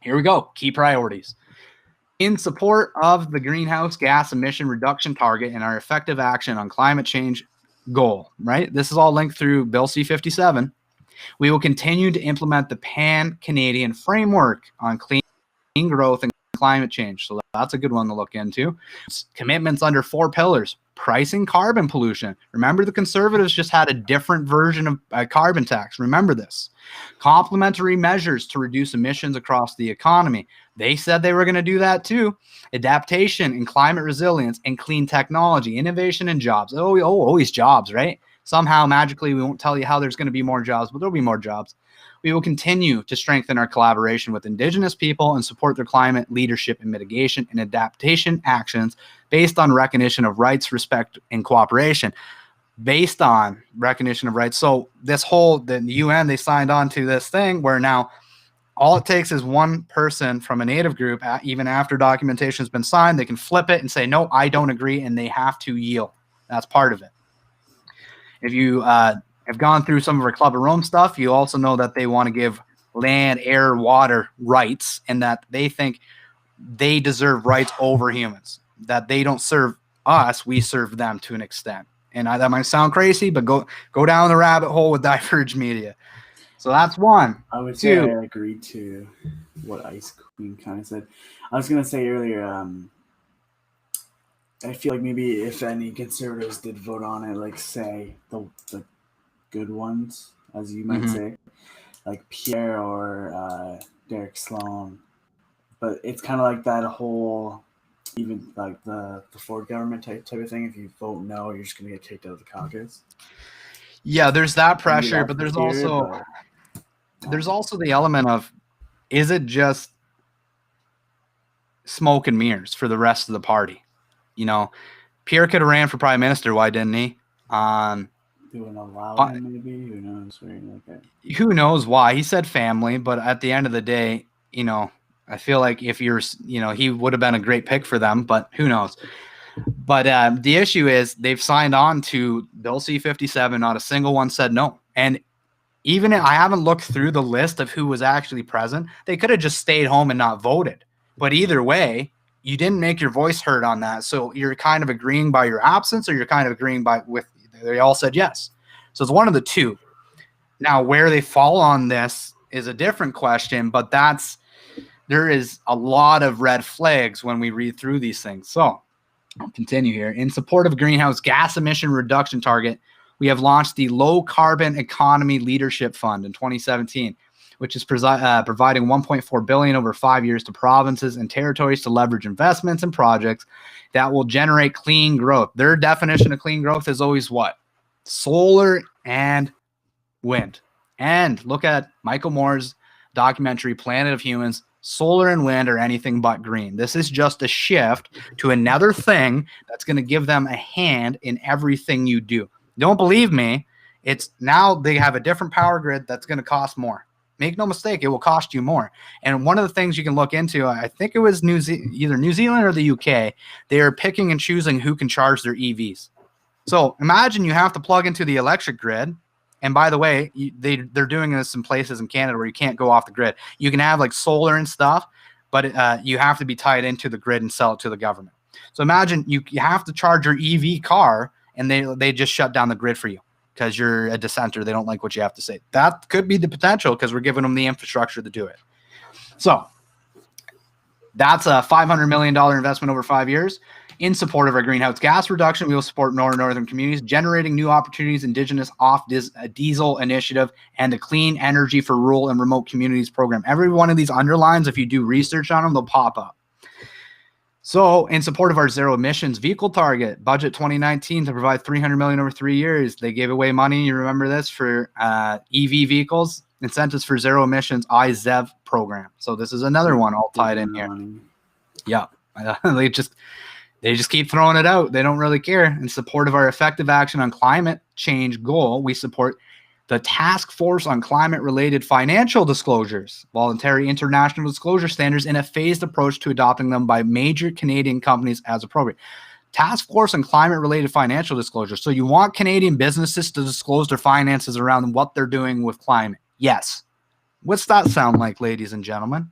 Here we go. Key priorities. In support of the greenhouse gas emission reduction target and our effective action on climate change goal, right? This is all linked through Bill C-57. We will continue to implement the Pan-Canadian framework on clean growth and climate change. So that's a good one to look into. Commitments under 4 pillars. Pricing carbon pollution. Remember, the conservatives just had a different version of a carbon tax. Remember this. Complementary measures to reduce emissions across the economy. They said they were going to do that too. Adaptation and climate resilience and clean technology, innovation and jobs. Oh, always jobs, right? Somehow, magically, we won't tell you how there's going to be more jobs, but there'll be more jobs. We will continue to strengthen our collaboration with Indigenous people and support their climate leadership and mitigation and adaptation actions based on recognition of rights, respect, and cooperation. Based on recognition of rights. So this whole, the UN, they signed on to this thing where now all it takes is one person from a native group, even after documentation has been signed, they can flip it and say, no, I don't agree, and they have to yield. That's part of it. If you have gone through some of our Club of Rome stuff, you also know that they want to give land, air, water rights, and that they think they deserve rights over humans, that they don't serve us, we serve them to an extent. And that might sound crazy, but go down the rabbit hole with Diverge Media. So that's one. I would say I agreed to what Ice Queen kind of said. I was going to say earlier, I feel like maybe if any conservatives did vote on it, like say the good ones, as you might say, like Pierre or Derek Sloan. But it's kind of like that whole, even like the Ford government type of thing. If you vote no, you're just going to get kicked out of the caucus. Yeah, there's that pressure, but there's also the element of, is it just smoke and mirrors for the rest of the party? You know, Pierre could have ran for prime minister. Why didn't he? They wouldn't allow him, maybe. Who knows? Who knows why? He said family, but at the end of the day, you know, I feel like if you're, you know, he would have been a great pick for them, but who knows? But the issue is they've signed on to Bill C-57. Not a single one said no. And even if I haven't looked through the list of who was actually present, they could have just stayed home and not voted. But either way, you didn't make your voice heard on that. So you're kind of agreeing by your absence, or you're kind of agreeing by with they all said yes. So it's one of the two. Now, where they fall on this is a different question, but there is a lot of red flags when we read through these things. So I'll continue here. In support of greenhouse gas emission reduction target, we have launched the Low Carbon Economy Leadership Fund in 2017, which is providing $1.4 billion over 5 years to provinces and territories to leverage investments and projects that will generate clean growth. Their definition of clean growth is always what? Solar and wind. And look at Michael Moore's documentary, Planet of Humans. Solar and wind are anything but green. This is just a shift to another thing that's going to give them a hand in everything you do. Don't believe me. It's now they have a different power grid that's going to cost more. Make no mistake, it will cost you more. And one of the things you can look into, I think it was either New Zealand or the UK, they are picking and choosing who can charge their EVs. So imagine you have to plug into the electric grid. And by the way, they're doing this in places in Canada where you can't go off the grid. You can have like solar and stuff, but you have to be tied into the grid and sell it to the government. So imagine you have to charge your EV car, and they just shut down the grid for you because you're a dissenter. They don't like what you have to say. That could be the potential because we're giving them the infrastructure to do it. So that's a $500 million investment over 5 years. In support of our greenhouse gas reduction, we will support northern communities, generating new opportunities, Indigenous off diesel initiative, and the Clean Energy for Rural and Remote Communities program. Every one of these underlines, if you do research on them, they'll pop up. So in support of our zero emissions vehicle target, budget 2019 to provide $300 million over 3 years. They gave away money, you remember this, for EV vehicles, incentives for zero emissions IZEV program. So this is another one all tied in here. Yeah, they just keep throwing it out. They don't really care. In support of our effective action on climate change goal, we support the Task Force on Climate-Related Financial Disclosures, voluntary international disclosure standards, in a phased approach to adopting them by major Canadian companies as appropriate. Task Force on Climate-Related Financial Disclosures. So you want Canadian businesses to disclose their finances around what they're doing with climate. Yes. What's that sound like, ladies and gentlemen?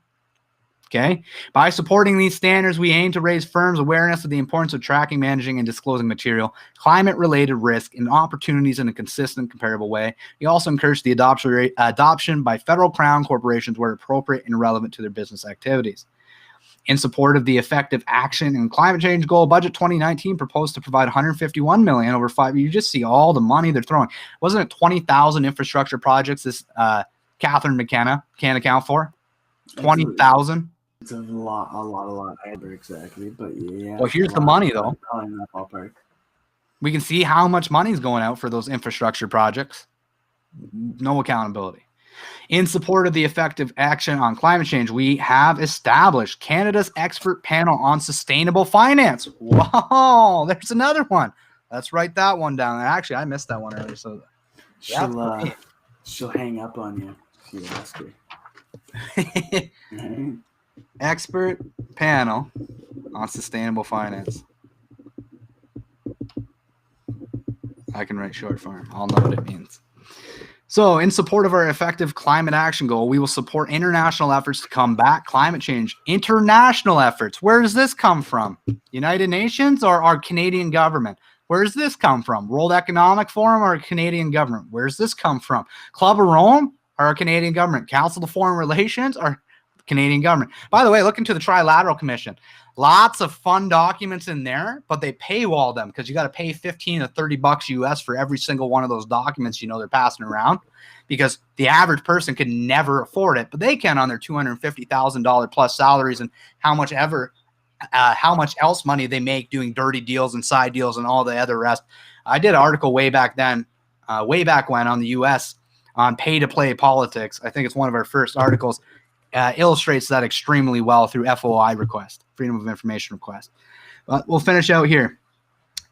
Okay. By supporting these standards, we aim to raise firms' awareness of the importance of tracking, managing, and disclosing material, climate-related risk, and opportunities in a consistent, comparable way. We also encourage the adoption by federal crown corporations where appropriate and relevant to their business activities. In support of the effective action and climate change goal, budget 2019 proposed to provide $151 million over 5 years. You just see all the money they're throwing. Wasn't it 20,000 infrastructure projects this Catherine McKenna can't account for? 20,000. It's a lot. I don't remember exactly, but yeah. Well, here's the money, though. In that ballpark. We can see how much money is going out for those infrastructure projects. No accountability. In support of the effective action on climate change, we have established Canada's expert panel on sustainable finance. Wow, there's another one. Let's write that one down. Actually, I missed that one earlier. So she'll hang up on you if you ask her. Expert panel on sustainable finance. I can write short form. I'll know what it means. So, in support of our effective climate action goal, we will support international efforts to combat climate change. International efforts. Where does this come from? United Nations or our Canadian government? Where does this come from? World Economic Forum or Canadian government? Where does this come from? Club of Rome or our Canadian government? Council of Foreign Relations or Canadian government? By the way, look into the Trilateral Commission. Lots of fun documents in there, but they paywall them because you got to pay $15 to $30 US for every single one of those documents they're passing around, because the average person could never afford it, but they can on their $250,000 plus salaries and how much else money they make doing dirty deals and side deals and all the other rest. I did an article way back when on the US on pay-to-play politics. I think it's one of our first articles. Illustrates that extremely well through FOI request, Freedom of Information request. But we'll finish out here.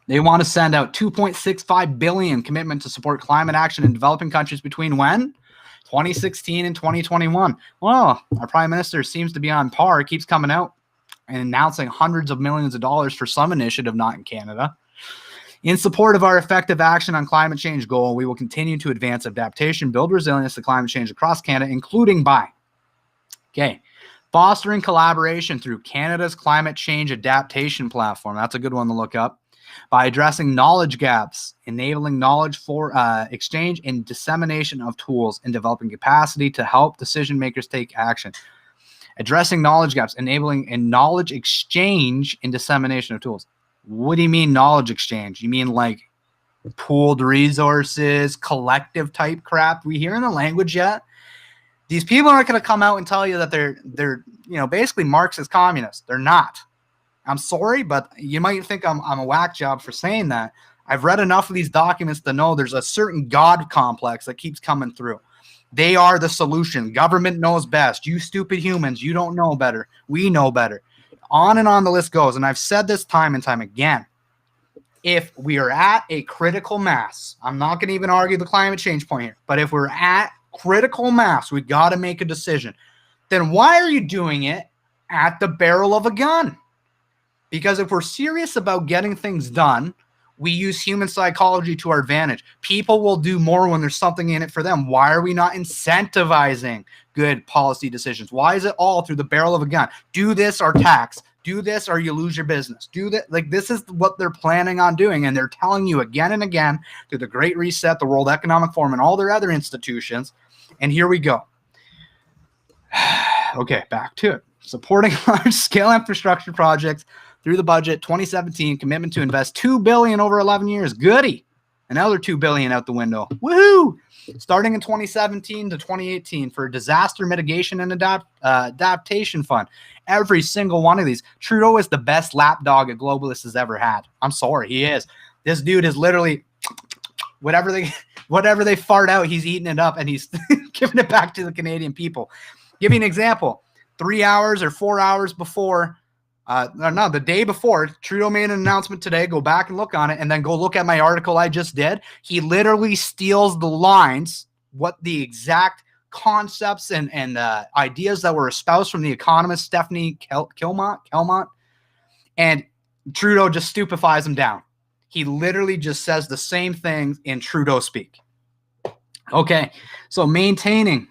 They want to send out $2.65 billion commitment to support climate action in developing countries between when? 2016 and 2021. Well, our prime minister seems to be on par. Keeps coming out and announcing hundreds of millions of dollars for some initiative, not in Canada. In support of our effective action on climate change goal, we will continue to advance adaptation, build resilience to climate change across Canada, including by, fostering collaboration through Canada's Climate Change Adaptation Platform. That's a good one to look up. By addressing knowledge gaps, enabling knowledge for exchange and dissemination of tools, and developing capacity to help decision makers take action. Addressing knowledge gaps, enabling a knowledge exchange and dissemination of tools. What do you mean knowledge exchange? You mean like pooled resources, collective type crap? We hearing the language yet? These people aren't going to come out and tell you that they're basically Marxist communists. They're not. I'm sorry, but you might think I'm a whack job for saying that. I've read enough of these documents to know there's a certain God complex that keeps coming through. They are the solution. Government knows best. You stupid humans, you don't know better. We know better. On and on the list goes. And I've said this time and time again. If we are at a critical mass, I'm not going to even argue the climate change point here, but if we're at critical mass, we got to make a decision. Then why are you doing it at the barrel of a gun? Because if we're serious about getting things done, we use human psychology to our advantage. People will do more when there's something in it for them. Why are we not incentivizing good policy decisions? Why is it all through the barrel of a gun? Do this or tax. Do this or you lose your business. Do that. Like, this is what they're planning on doing. And they're telling you again and again through the Great Reset, the World Economic Forum, and all their other institutions. And here we go. Okay, back to it. Supporting large-scale infrastructure projects through the budget. 2017 commitment to invest $2 billion over 11 years. Goody. Another $2 billion out the window. Woohoo! Starting in 2017 to 2018 for a disaster mitigation and adaptation fund. Every single one of these. Trudeau is the best lapdog a globalist has ever had. I'm sorry, he is. This dude is literally whatever they fart out, he's eating it up and he's giving it back to the Canadian people. Give you an example. 3 hours or 4 hours before, the day before, Trudeau made an announcement today. Go back and look on it, and then go look at my article I just did. He literally steals the lines, what the exact concepts and ideas that were espoused from the economist Stephanie Kelmont, and Trudeau just stupefies them down. He literally just says the same thing in Trudeau speak. Okay, so maintaining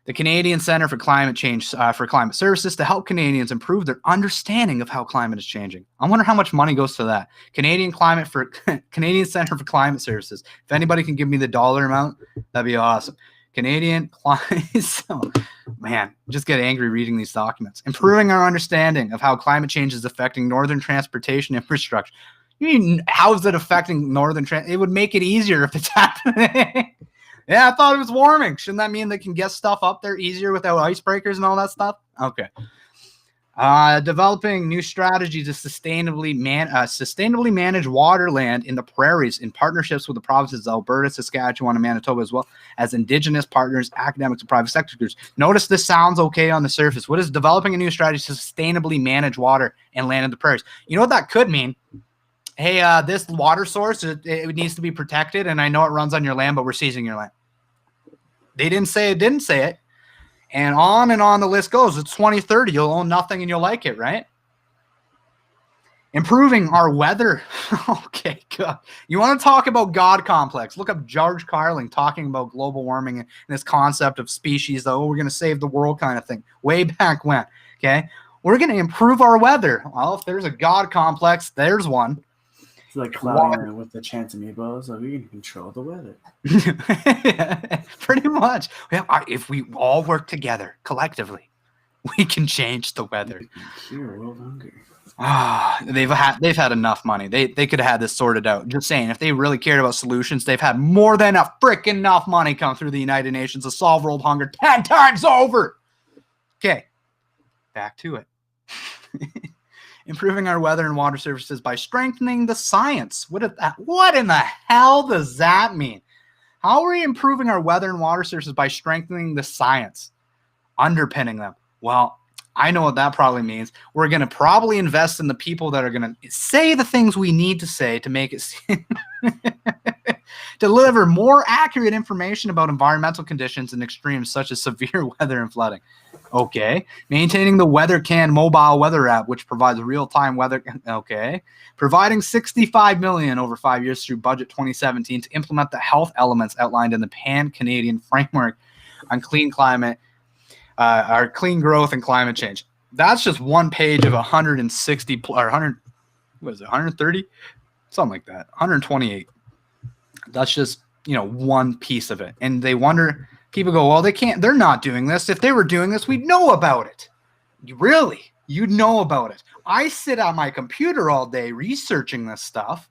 the Canadian Centre for Climate Change for Climate Services to help Canadians improve their understanding of how climate is changing. I wonder how much money goes to that. Canadian Centre for Climate Services. If anybody can give me the dollar amount, that'd be awesome. Canadian climate. So, man, just get angry reading these documents. Improving our understanding of how climate change is affecting northern transportation infrastructure. You mean, how is it affecting northern transit? It would make it easier if it's happening. Yeah, I thought it was warming. Shouldn't that mean they can get stuff up there easier without icebreakers and all that stuff? Okay. Developing new strategies to sustainably manage waterland in the prairies in partnerships with the provinces of Alberta, Saskatchewan, and Manitoba, as well as Indigenous partners, academics, and private sector groups. Notice this sounds okay on the surface. What is developing a new strategy to sustainably manage water and land in the prairies? You know what that could mean? Hey, this water source, it needs to be protected, and I know it runs on your land, but we're seizing your land. They didn't say it. And on the list goes. It's 2030. You'll own nothing and you'll like it, right? Improving our weather. Okay, good. You want to talk about God complex? Look up George Carlin talking about global warming and this concept of species, though, we're going to save the world kind of thing. Way back when, okay? We're going to improve our weather. Well, if there's a God complex, there's one. It's like clouding with the chance of meatballs, so we can control the weather. Pretty much. If we all work together collectively, we can change the weather. Cure world hunger. They've had enough money. They could have had this sorted out. Just saying, if they really cared about solutions, they've had more than enough money come through the United Nations to solve world hunger 10 times over. Okay, back to it. Improving our weather and water services by strengthening the science. What in the hell does that mean? How are we improving our weather and water services by strengthening the science, underpinning them? Well, I know what that probably means. We're going to probably invest in the people that are going to say the things we need to say to make it deliver more accurate information about environmental conditions and extremes such as severe weather and flooding. Okay. Maintaining the WeatherCan mobile weather app, which provides real-time weather. Okay. Providing $65 million over 5 years through budget 2017 to implement the health elements outlined in the Pan-Canadian framework on clean climate, our clean growth and climate change. That's just one page of 160 or 100. What is it? 130? Something like that. 128. That's just, one piece of it. And they wonder, people go, well, they're not doing this. If they were doing this, we'd know about it. Really? You'd know about it. I sit on my computer all day researching this stuff,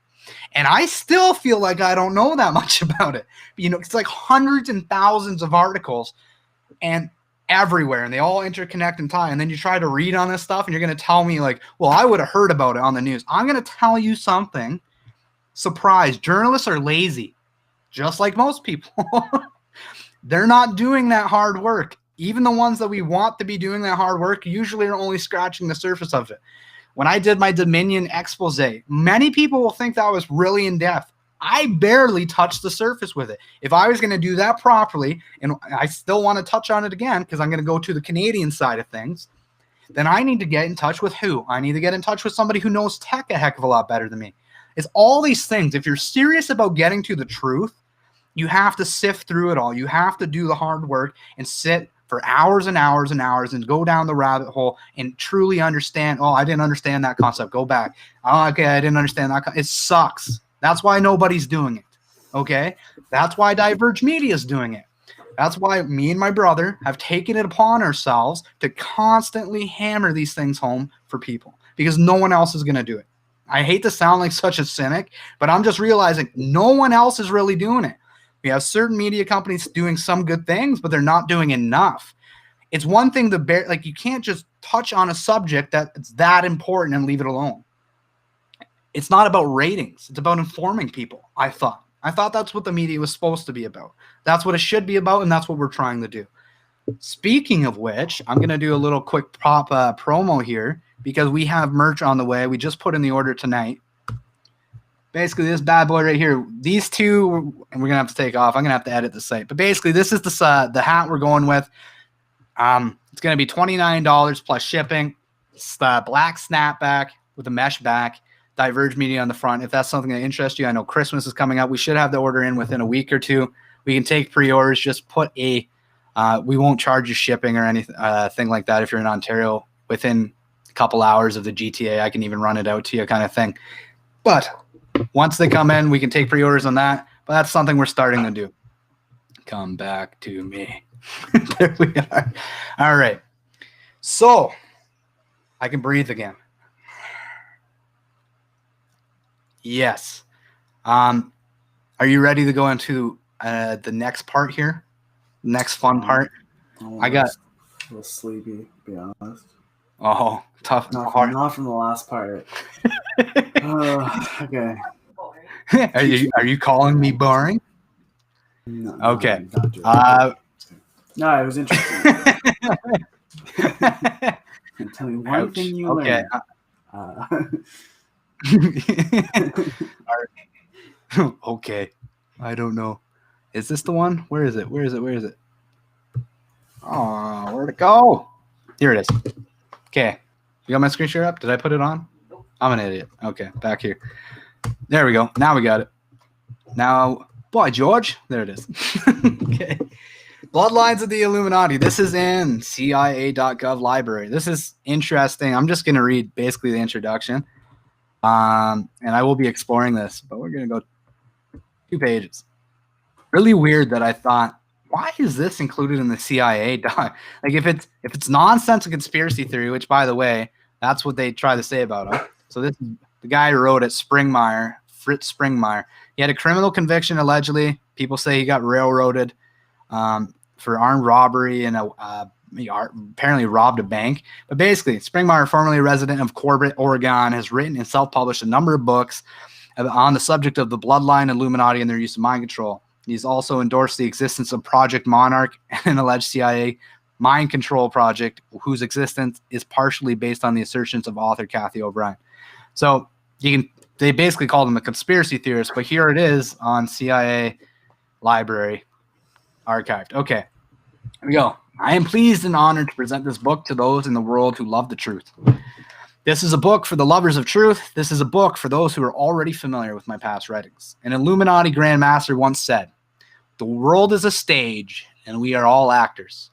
and I still feel like I don't know that much about it. It's like hundreds and thousands of articles and everywhere, and they all interconnect and tie. And then you try to read on this stuff, and you're going to tell me like, well, I would have heard about it on the news. I'm going to tell you something. Surprise. Journalists are lazy, just like most people. They're not doing that hard work. Even the ones that we want to be doing that hard work usually are only scratching the surface of it. When I did my Dominion expose, many people will think that was really in depth. I barely touched the surface with it. If I was going to do that properly, and I still want to touch on it again because I'm going to go to the Canadian side of things, then I need to get in touch with who? I need to get in touch with somebody who knows tech a heck of a lot better than me. It's all these things. If you're serious about getting to the truth, you have to sift through it all. You have to do the hard work and sit for hours and hours and hours and go down the rabbit hole and truly understand. Oh, I didn't understand that concept. Go back. Oh, okay, I didn't understand that. It sucks. That's why nobody's doing it. Okay? That's why Diverge Media is doing it. That's why me and my brother have taken it upon ourselves to constantly hammer these things home for people because no one else is going to do it. I hate to sound like such a cynic, but I'm just realizing no one else is really doing it. We have certain media companies doing some good things, but they're not doing enough. It's one thing to you can't just touch on a subject that's that important and leave it alone. It's not about ratings. It's about informing people, I thought. I thought that's what the media was supposed to be about. That's what it should be about, and that's what we're trying to do. Speaking of which, I'm going to do a little quick promo here because we have merch on the way. We just put in the order tonight. Basically, this bad boy right here, these two, and we're going to have to take off. I'm going to have to edit the site. But basically, this is the hat we're going with. It's going to be $29 plus shipping. It's the black snapback with a mesh back, Diverge Media on the front. If that's something that interests you, I know Christmas is coming up. We should have the order in within a week or two. We can take pre-orders. Just put we won't charge you shipping or anything thing like that if you're in Ontario. Within a couple hours of the GTA, I can even run it out to you kind of thing. But once they come in, we can take pre-orders on that. But that's something we're starting to do. Come back to me. There we are. All right. So I can breathe again. Yes. Are you ready to go into the next part here? Next fun part? I got a little sleepy, to be honest. Oh, tough. Not from the last part. Okay. Are you calling me boring? No, Okay. No, it was interesting. Tell me one thing you learned. Okay. I don't know. Is this the one? Where is it? Oh, where'd it go? Here it is. Okay. You got my screen share up? Did I put it on? I'm an idiot. Okay, back here. There we go. Now we got it. Now, boy, George. There it is. Okay. Bloodlines of the Illuminati. This is in CIA.gov library. This is interesting. I'm just going to read basically the introduction. And I will be exploring this, but we're going to go 2 pages. Really weird that I thought, why is this included in the CIA doc? Like if it's nonsense and conspiracy theory, which by the way, that's what they try to say about him. So this is the guy who wrote it, Fritz Springmeier. He had a criminal conviction allegedly. People say he got railroaded for armed robbery and he apparently robbed a bank. But basically, Springmeier, formerly a resident of Corbett, Oregon, has written and self-published a number of books on the subject of the bloodline Illuminati and their use of mind control. He's also endorsed the existence of Project Monarch, an alleged CIA mind control project whose existence is partially based on the assertions of author Kathy O'Brien. So they basically called him a conspiracy theorist, but here it is on CIA library archived. Okay, here we go. I am pleased and honored to present this book to those in the world who love the truth. This is a book for the lovers of truth. This is a book for those who are already familiar with my past writings. An Illuminati Grand Master once said, "The world is a stage, and we are all actors."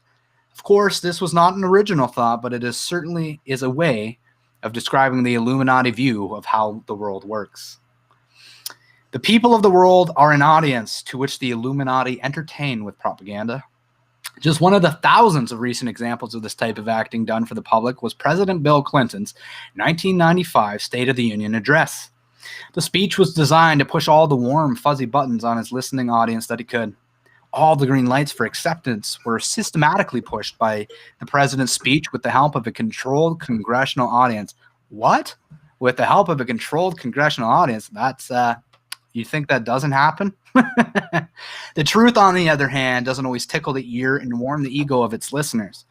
Of course, this was not an original thought, but it is certainly is a way of describing the Illuminati view of how the world works. The people of the world are an audience to which the Illuminati entertain with propaganda. Just one of the thousands of recent examples of this type of acting done for the public was President Bill Clinton's 1995 State of the Union address. The speech was designed to push all the warm, fuzzy buttons on his listening audience that he could. All the green lights for acceptance were systematically pushed by the president's speech with the help of a controlled congressional audience. What? With the help of a controlled congressional audience? That's, you think that doesn't happen? The truth, on the other hand, doesn't always tickle the ear and warm the ego of its listeners.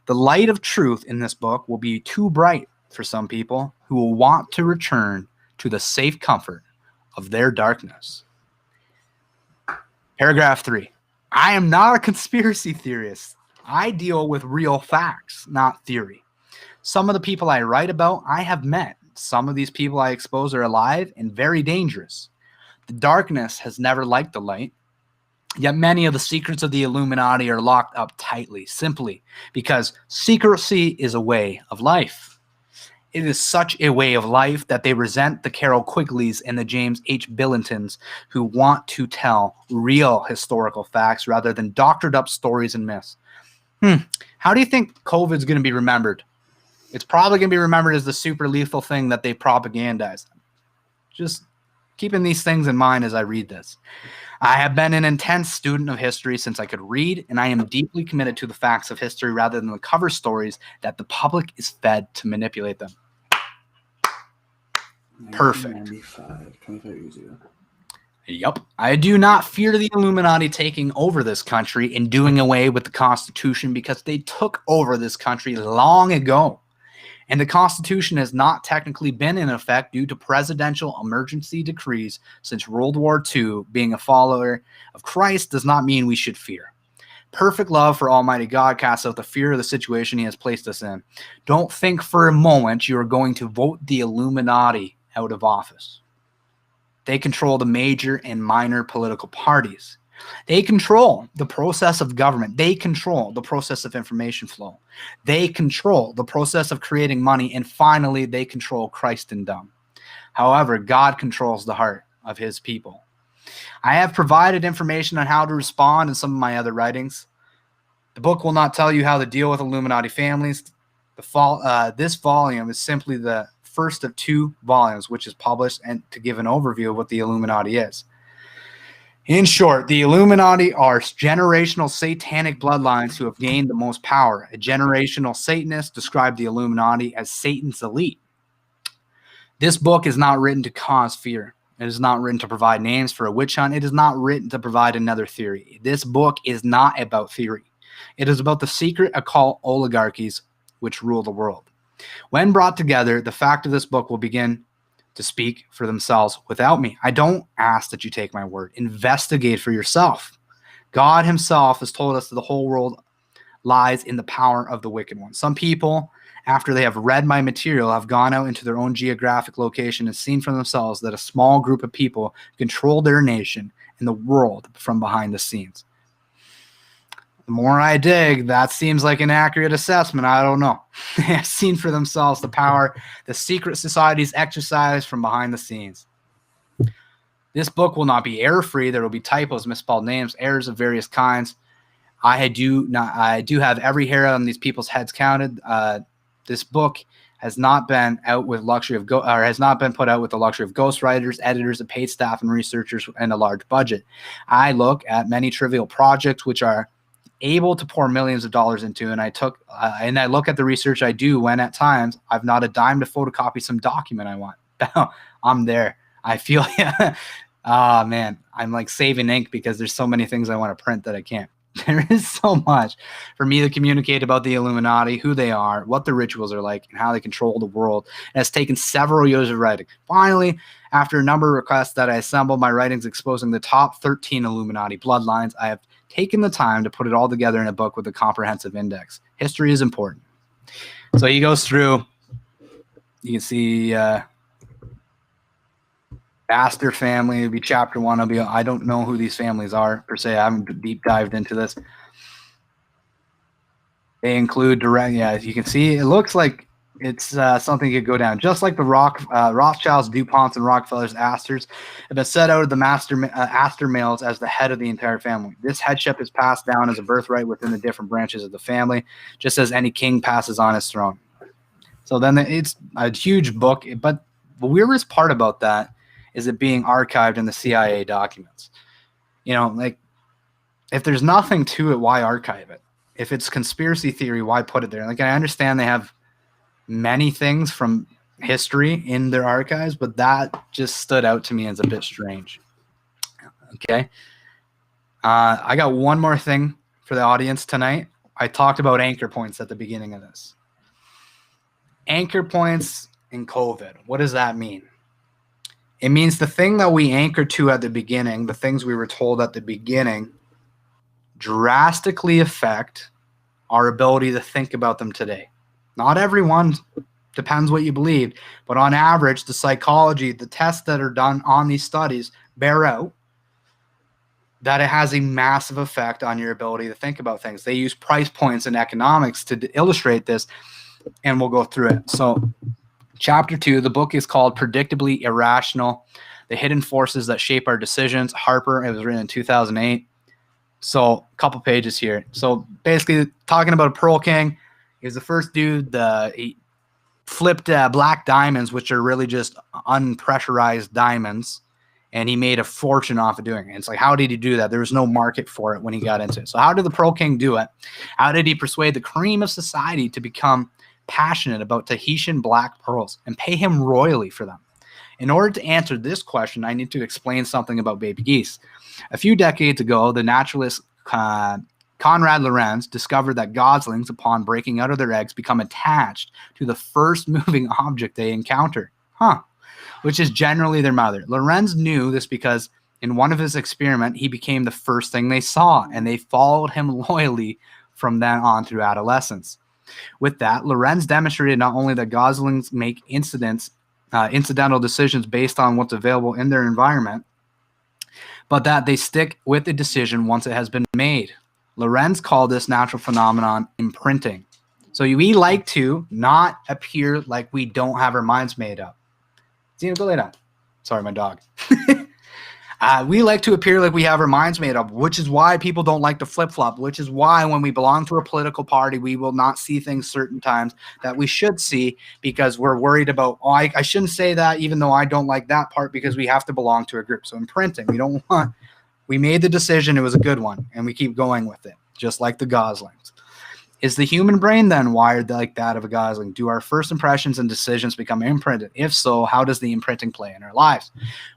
The light of truth in this book will be too bright for some people who will want to return to the safe comfort of their darkness. Paragraph 3. I am not a conspiracy theorist. I deal with real facts, not theory. Some of the people I write about, I have met. Some of these people I expose are alive and very dangerous. The darkness has never liked the light, yet many of the secrets of the Illuminati are locked up tightly, simply because secrecy is a way of life. It is such a way of life that they resent the Carol Quigleys and the James H. Billingtons who want to tell real historical facts rather than doctored up stories and myths. How do you think COVID's going to be remembered? It's probably going to be remembered as the super lethal thing that they propagandize. Just keeping these things in mind as I read this. I have been an intense student of history since I could read, and I am deeply committed to the facts of history rather than the cover stories that the public is fed to manipulate them. Perfect. 25 years ago. Yep. I do not fear the Illuminati taking over this country and doing away with the Constitution because they took over this country long ago. And the Constitution has not technically been in effect due to presidential emergency decrees since World War II. Being a follower of Christ does not mean we should fear. Perfect love for Almighty God casts out the fear of the situation he has placed us in. Don't think for a moment you are going to vote the Illuminati out of office. They control the major and minor political parties. They control the process of government. They control the process of information flow. They control the process of creating money. And finally, they control Christendom. However, God controls the heart of his people. I have provided information on how to respond in some of my other writings. The book will not tell you how to deal with Illuminati families. This volume is simply the first of 2 volumes, which is published and to give an overview of what the Illuminati is. In short, the Illuminati are generational satanic bloodlines who have gained the most power. A generational Satanist described the Illuminati as Satan's elite. This book is not written to cause fear. It is not written to provide names for a witch hunt. It is not written to provide another theory. This book is not about theory. It is about the secret occult oligarchies which rule the world. When brought together, the fact of this book will begin to speak for themselves without me. I don't ask that you take my word. Investigate for yourself. God himself has told us that the whole world lies in the power of the wicked one. Some people, after they have read my material, have gone out into their own geographic location and seen for themselves that a small group of people control their nation and the world from behind the scenes. The more I dig, that seems like an accurate assessment. I don't know. They have seen for themselves the power the secret societies exercise from behind the scenes. This book will not be error-free. There will be typos, misspelled names, errors of various kinds. I do have every hair on these people's heads counted. This book has not been out with luxury of has not been put out with the luxury of ghostwriters, editors, a paid staff, and researchers, and a large budget. I look at many trivial projects which are able to pour millions of dollars into, and I look at the research I do when at times I've not a dime to photocopy some document I want. I'm there. I feel, oh man, I'm like saving ink because there's so many things I want to print that I can't. There is so much for me to communicate about the Illuminati, who they are, what the rituals are like, and how they control the world. It has taken several years of writing. Finally, after a number of requests that I assembled my writings exposing the top 13 Illuminati bloodlines, I have taken the time to put it all together in a book with a comprehensive index. History is important. So he goes through, you can see Astor family would be chapter 1. I don't know who these families are per se. I haven't deep dived into this. They include direct, yeah, as you can see, it looks like it's something that could go down. Just like the Rothschilds, DuPonts, and Rockefellers, Astors have been set out of the Astor males as the head of the entire family. This headship is passed down as a birthright within the different branches of the family, just as any king passes on his throne. So then it's a huge book, but the weirdest part about that is it being archived in the CIA documents. You know, like, if there's nothing to it, why archive it? If it's conspiracy theory, why put it there? Like, I understand they have many things from history in their archives, but that just stood out to me as a bit strange. Okay. I got one more thing for the audience tonight. I talked about anchor points at the beginning of this. Anchor points in COVID. What does that mean? It means the thing that we anchored to at the beginning, the things we were told at the beginning, drastically affect our ability to think about them today. Not everyone, depends what you believe, but on average, the psychology, the tests that are done on these studies bear out that it has a massive effect on your ability to think about things. They use price points in economics to illustrate this, and we'll go through it. So chapter 2, the book is called Predictably Irrational, The Hidden Forces That Shape Our Decisions. Harper, it was written in 2008. So a couple pages here. So basically talking about a Pearl King. He was the first dude, he flipped black diamonds, which are really just unpressurized diamonds, and he made a fortune off of doing it. It's like, how did he do that? There was no market for it when he got into it. So how did the Pearl King do it? How did he persuade the cream of society to become passionate about Tahitian black pearls and pay him royally for them? In order to answer this question, I need to explain something about baby geese. A few decades ago, the naturalist Conrad Lorenz discovered that goslings, upon breaking out of their eggs, become attached to the first moving object they encounter, which is generally their mother. Lorenz knew this because in one of his experiments, he became the first thing they saw, and they followed him loyally from then on through adolescence. With that, Lorenz demonstrated not only that goslings make incidental decisions based on what's available in their environment, but that they stick with the decision once it has been made. Lorenz called this natural phenomenon imprinting. So we like to not appear like we don't have our minds made up. Zena, go lay down. Sorry, my dog. We like to appear like we have our minds made up, which is why people don't like to flip-flop, which is why when we belong to a political party, we will not see things certain times that we should see because we're worried about, I shouldn't say that even though I don't like that part because we have to belong to a group. So imprinting, we made the decision, it was a good one, and we keep going with it, just like the goslings. Is the human brain then wired like that of a gosling? Do our first impressions and decisions become imprinted? If so, how does the imprinting play in our lives?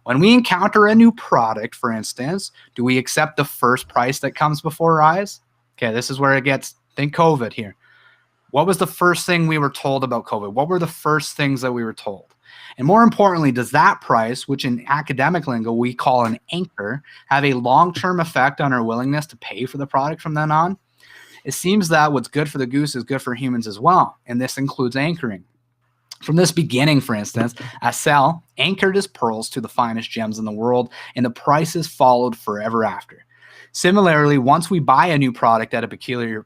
When we encounter a new product, for instance, do we accept the first price that comes before our eyes? Okay, this is where it gets, think COVID here. What was the first thing we were told about COVID? What were the first things that we were told? And more importantly, does that price, which in academic lingo we call an anchor, have a long-term effect on our willingness to pay for the product from then on? It seems that what's good for the goose is good for humans as well, and this includes anchoring. From this beginning, for instance, Assel anchored his pearls to the finest gems in the world, and the prices followed forever after. Similarly, once we buy a new product at a particular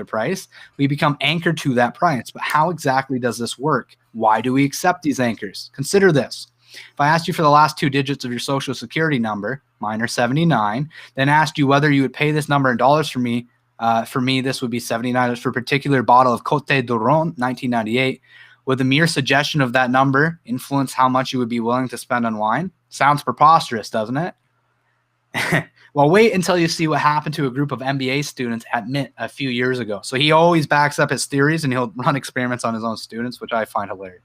price, we become anchored to that price. But how exactly does this work? Why do we accept these anchors? Consider this. If I asked you for the last 2 digits of your social security number, mine are 79, then asked you whether you would pay this number in dollars for me, this would be $79 for a particular bottle of Côte d'Oron, 1998. Would the mere suggestion of that number influence how much you would be willing to spend on wine? Sounds preposterous, doesn't it? Well, wait until you see what happened to a group of MBA students at MIT a few years ago. So he always backs up his theories, and he'll run experiments on his own students, which I find hilarious.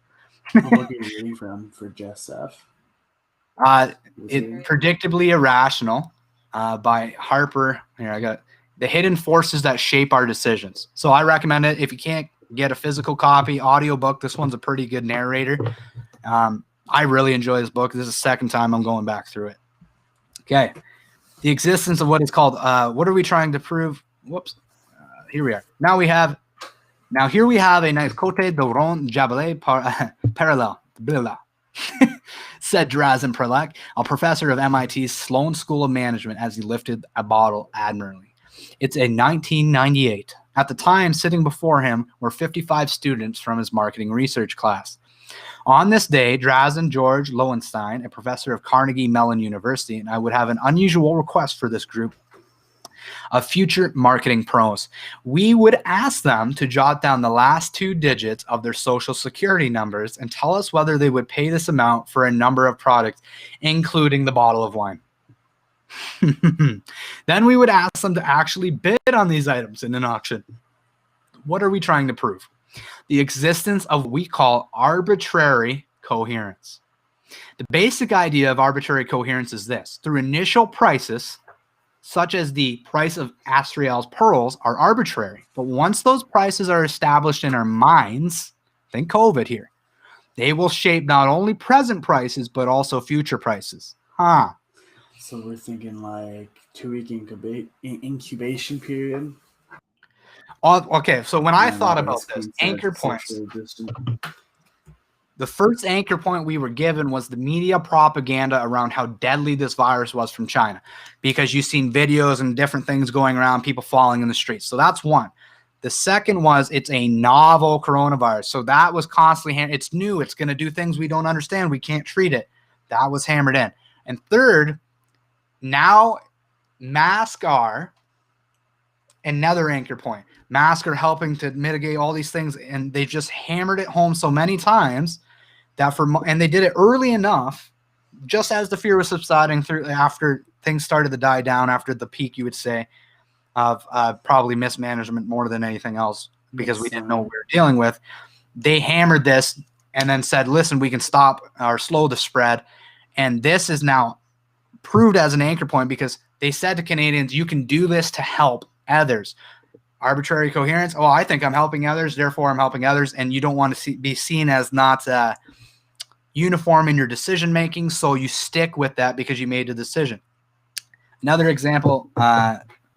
What book are you reading from for Jess F? Predictably Irrational by Harper. Here, the hidden forces that shape our decisions. So I recommend it. If you can't get a physical copy, audiobook, this one's a pretty good narrator. I really enjoy this book. This is the second time I'm going back through it. Okay. The existence of what is called, what are we trying to prove? Whoops. Here we are. Now here we have a nice Cote de Ron Jabelet parallel. Said Drazen Perlek, a professor of MIT's Sloan School of Management, as he lifted a bottle admirably. It's a 1998. At the time, sitting before him were 55 students from his marketing research class. On this day, Drazen George Lowenstein, a professor of Carnegie Mellon University, and I would have an unusual request for this group of future marketing pros. We would ask them to jot down the last 2 digits of their social security numbers and tell us whether they would pay this amount for a number of products, including the bottle of wine. Then we would ask them to actually bid on these items in an auction. What are we trying to prove? The existence of what we call arbitrary coherence. The basic idea of arbitrary coherence is this. Through initial prices, such as the price of Astriel's pearls, are arbitrary. But once those prices are established in our minds, think COVID here, they will shape not only present prices, but also future prices. So we're thinking like 2-week incubation period. Okay, so when I thought about this, anchor points. The first anchor point we were given was the media propaganda around how deadly this virus was from China, because you've seen videos and different things going around, people falling in the streets. So that's one. The second was it's a novel coronavirus. So that was constantly, it's new. It's going to do things we don't understand. We can't treat it. That was hammered in. And third, now masks are another anchor point. Masks are helping to mitigate all these things, and they just hammered it home so many times that and they did it early enough, just as the fear was subsiding through after things started to die down after the peak, you would say, of probably mismanagement more than anything else, because we didn't know what we were dealing with. They hammered this and then said, listen, we can stop or slow the spread. And this is now proved as an anchor point because they said to Canadians, you can do this to help others. Arbitrary coherence. Oh, I think I'm helping others, therefore I'm helping others. And you don't want to be seen as not uniform in your decision making, so you stick with that because you made a decision. Another example,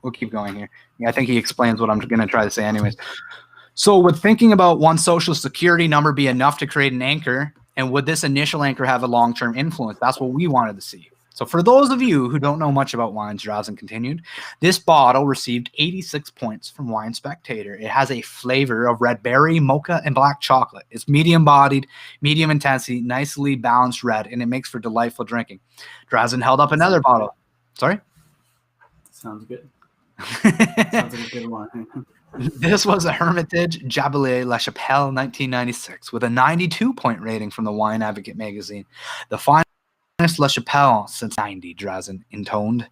we'll keep going here. Yeah, I think he explains what I'm going to try to say anyways. So would thinking about one social security number be enough to create an anchor? And would this initial anchor have a long-term influence? That's what we wanted to see. So for those of you who don't know much about wines, Drazen continued, this bottle received 86 points from Wine Spectator. It has a flavor of red berry, mocha, and black chocolate. It's medium-bodied, medium intensity, nicely balanced red, and it makes for delightful drinking. Drazen held up another bottle. Sorry? Sounds good. Sounds like a good one. This was a Hermitage Jabelet La Chapelle 1996 with a 92-point rating from the Wine Advocate magazine. The finest La Chapelle since 90, Drazen intoned.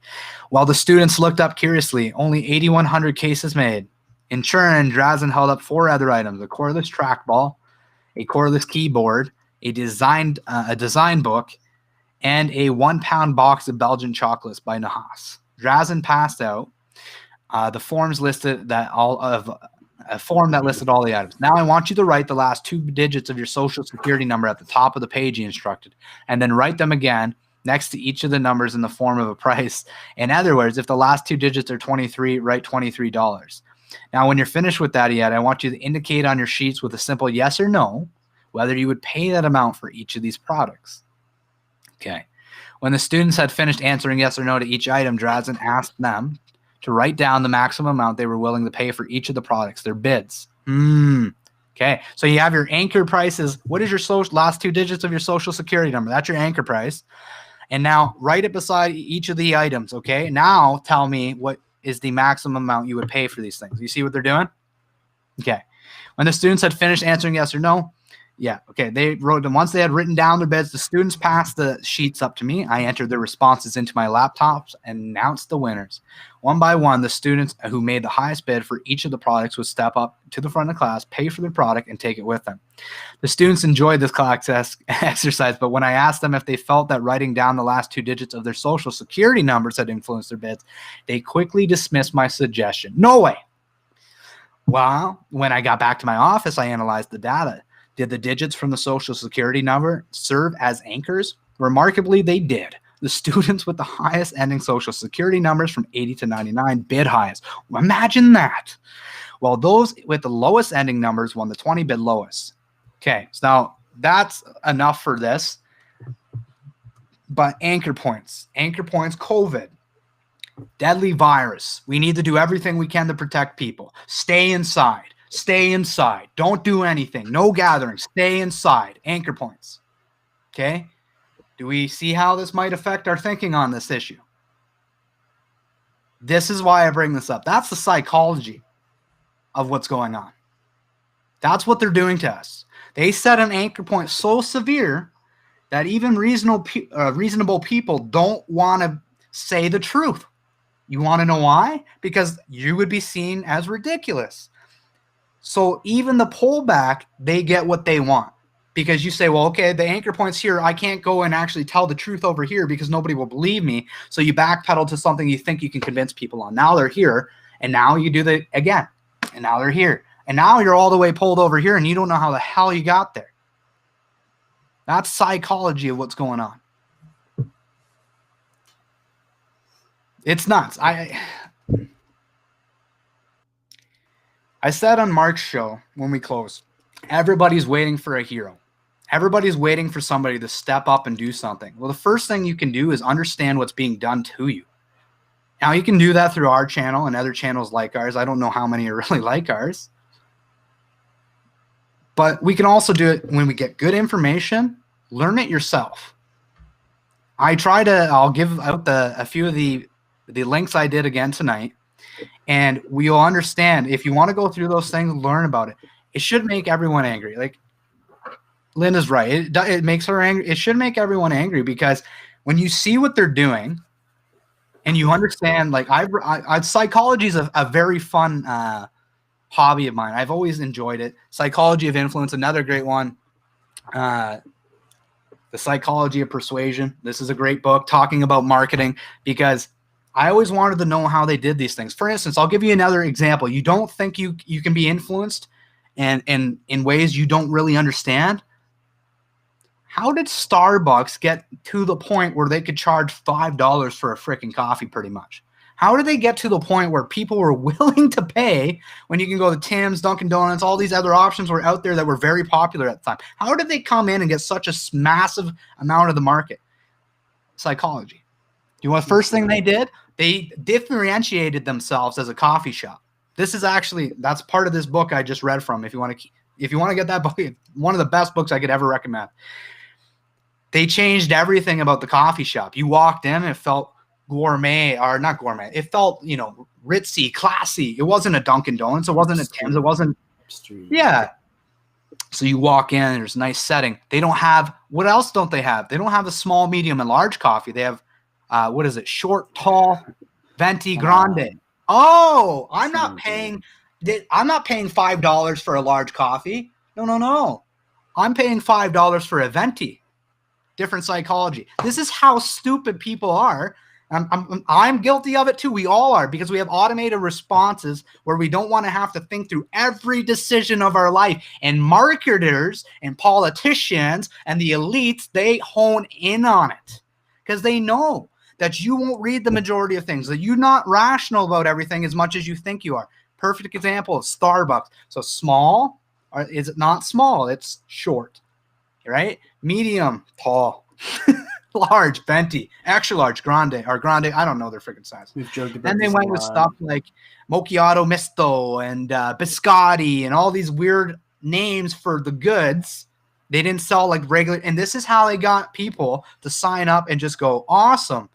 While the students looked up curiously, only 8,100 cases made. In turn, Drazen held up 4 other items: a cordless trackball, a cordless keyboard, a design book, and a 1-pound box of Belgian chocolates by Nahas. Drazen passed out the forms listed that a form that listed all the items. Now I want you to write the last 2 digits of your social security number at the top of the page, he instructed, and then write them again next to each of the numbers in the form of a price. In other words, if the last 2 digits are 23, write $23. Now, when you're finished with that yet, I want you to indicate on your sheets with a simple yes or no whether you would pay that amount for each of these products. Okay. When the students had finished answering yes or no to each item, Drazen asked them to write down the maximum amount they were willing to pay for each of the products, their bids. Okay, so you have your anchor prices. What is your last 2 digits of your social security number? That's your anchor price. And now write it beside each of the items, okay? Now tell me what is the maximum amount you would pay for these things. You see what they're doing? Okay. When the students had finished answering yes or no, Yeah. Okay. They wrote them once they had written down their bids. The students passed the sheets up to me. I entered their responses into my laptops and announced the winners. One by one, the students who made the highest bid for each of the products would step up to the front of class, pay for their product, and take it with them. The students enjoyed this class exercise, but when I asked them if they felt that writing down the last 2 digits of their social security numbers had influenced their bids, they quickly dismissed my suggestion. No way. Well, when I got back to my office, I analyzed the data. Did the digits from the social security number serve as anchors? Remarkably, they did. The students with the highest ending social security numbers from 80 to 99 bid highest. Imagine that. While those with the lowest ending numbers won the 20 bid lowest. Okay, so now that's enough for this. But anchor points, COVID. Deadly virus. We need to do everything we can to protect people. Stay inside. Stay inside. Don't do anything. No gatherings. Stay inside. Anchor points. Okay? Do we see how this might affect our thinking on this issue? This is why I bring this up. That's the psychology of what's going on. That's what they're doing to us. They set an anchor point so severe that even reasonable people don't want to say the truth. You want to know why? Because you would be seen as ridiculous. So even the pullback, they get what they want. Because you say, well, okay, the anchor point's here. I can't go and actually tell the truth over here because nobody will believe me. So you backpedal to something you think you can convince people on. Now they're here, and now you do that again. And now they're here. And now you're all the way pulled over here, and you don't know how the hell you got there. That's psychology of what's going on. It's nuts. I said on Mark's show when we closed, everybody's waiting for a hero. Everybody's waiting for somebody to step up and do something. Well, the first thing you can do is understand what's being done to you. Now, you can do that through our channel and other channels like ours. I don't know how many are really like ours. But we can also do it when we get good information. Learn it yourself. I'll give out a few of the links I did again tonight. And we'll understand if you want to go through those things, learn about it. It should make everyone angry. Like Linda's right. It makes her angry. It should make everyone angry because when you see what they're doing and you understand, like psychology is a very fun hobby of mine. I've always enjoyed it. Psychology of Influence, another great one. The Psychology of Persuasion. This is a great book talking about marketing because I always wanted to know how they did these things. For instance, I'll give you another example. You don't think you can be influenced and in ways you don't really understand? How did Starbucks get to the point where they could charge $5 for a freaking coffee pretty much? How did they get to the point where people were willing to pay when you can go to Tim's, Dunkin' Donuts, all these other options were out there that were very popular at the time? How did they come in and get such a massive amount of the market? Psychology. You know what the first thing they did? They differentiated themselves as a coffee shop. This is that's part of this book I just read from. If you want to get that book, one of the best books I could ever recommend. They changed everything about the coffee shop. You walked in, it felt gourmet, or not gourmet. It felt, ritzy, classy. It wasn't a Dunkin' Donuts. It wasn't a Tim's. It wasn't. Yeah. So you walk in, there's a nice setting. They don't have, what else don't they have? They don't have a small, medium, and large coffee. They have, what is it? Short, tall, venti, grande. Oh, I'm not paying $5 for a large coffee. No. I'm paying $5 for a venti. Different psychology. This is how stupid people are. I'm guilty of it too. We all are, because we have automated responses where we don't want to have to think through every decision of our life. And marketers and politicians and the elites, they hone in on it because they know that you won't read the majority of things, that you're not rational about everything as much as you think you are. Perfect example of Starbucks. So small, or is it not small? It's short, right? Medium, tall. Large, venti, extra large, grande. I don't know their freaking size. We've joked about Then they this went a with lot. stuff like Macchiato Misto and Biscotti and all these weird names for the goods. They didn't sell like regular. And this is how they got people to sign up and just go, awesome.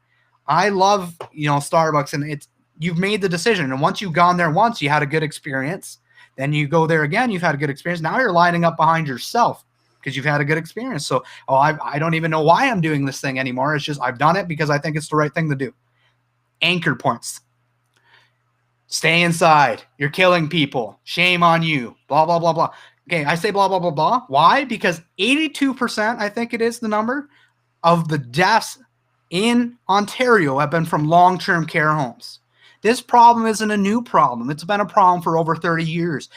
I love, Starbucks. And you've made the decision. And once you've gone there once, you had a good experience. Then you go there again, you've had a good experience. Now you're lining up behind yourself. because you've had a good experience. So, I don't even know why I'm doing this thing anymore. It's just I've done it because I think it's the right thing to do. Anchor points. Stay inside. You're killing people. Shame on you. Blah, blah, blah, blah. Okay, I say blah, blah, blah, blah. Why? Because 82%, I think it is the number, of the deaths in Ontario have been from long-term care homes. This problem isn't a new problem. It's been a problem for over 30 years.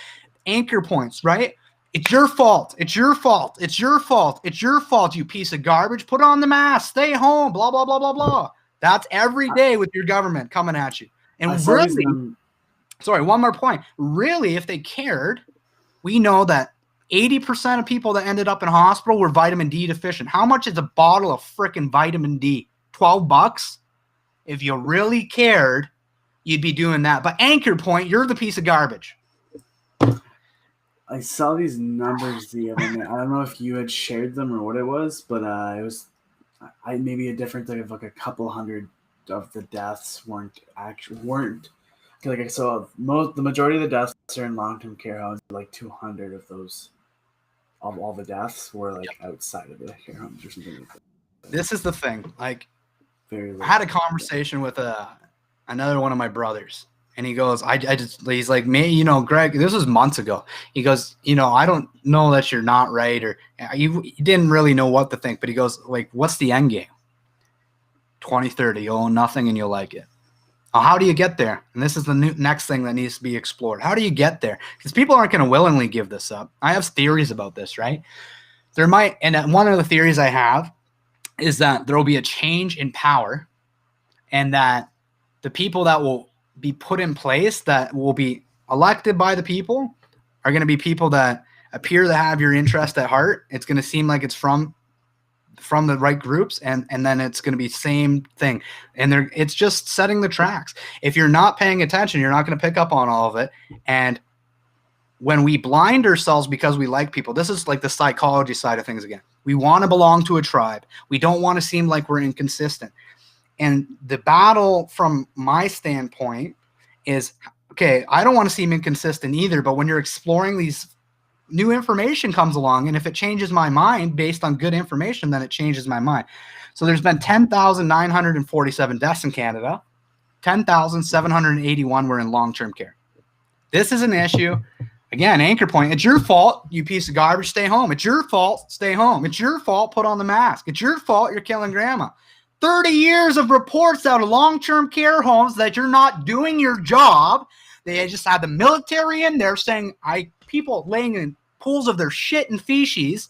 Anchor points, right? It's your fault. It's your fault. It's your fault. It's your fault, you piece of garbage. Put on the mask. Stay home. Blah, blah, blah, blah, blah. That's every day with your government coming at you. And really, sorry, one more point. Really, if they cared, we know that 80% of people that ended up in hospital were vitamin D deficient. How much is a bottle of frickin' vitamin D? $12? If you really cared, you'd be doing that. But Anchor Point, you're the piece of garbage. I saw these numbers the other night. I don't know if you had shared them or what it was, but it was maybe a difference of like a couple hundred of the deaths weren't. Like, so the majority of the deaths are in long-term care homes. Like 200 of those, of all the deaths, were like outside of the care homes or something like that. This is the thing. Like, Very I had a conversation with another one of my brothers, and he goes, he's like, me, Greg, this was months ago. He goes, I don't know that you're not right, or you didn't really know what to think, but he goes, like, what's the end game? 2030, you'll own nothing and you'll like it. How do you get there? And this is the next thing that needs to be explored. How do you get there? Because people aren't going to willingly give this up. I have theories about this, right? And one of the theories I have is that there will be a change in power, and that the people that will be put in place, that will be elected by the people, are going to be people that appear to have your interest at heart. It's going to seem like it's from the right groups, and then it's going to be same thing. And it's just setting the tracks. If you're not paying attention, you're not going to pick up on all of it. And when we blind ourselves because we like people, this is like the psychology side of things again. We want to belong to a tribe. We don't want to seem like we're inconsistent. And the battle from my standpoint is, okay, I don't want to seem inconsistent either, but when you're exploring these new information comes along, and if it changes my mind based on good information, then it changes my mind. So there's been 10,947 deaths in Canada. 10,781 were in long-term care. This is an issue. Again, Anchor Point, it's your fault, you piece of garbage, stay home. It's your fault, stay home. It's your fault, put on the mask. It's your fault, you're killing grandma. 30 years of reports out of long-term care homes that you're not doing your job. They just had the military in there saying, people laying in pools of their shit and feces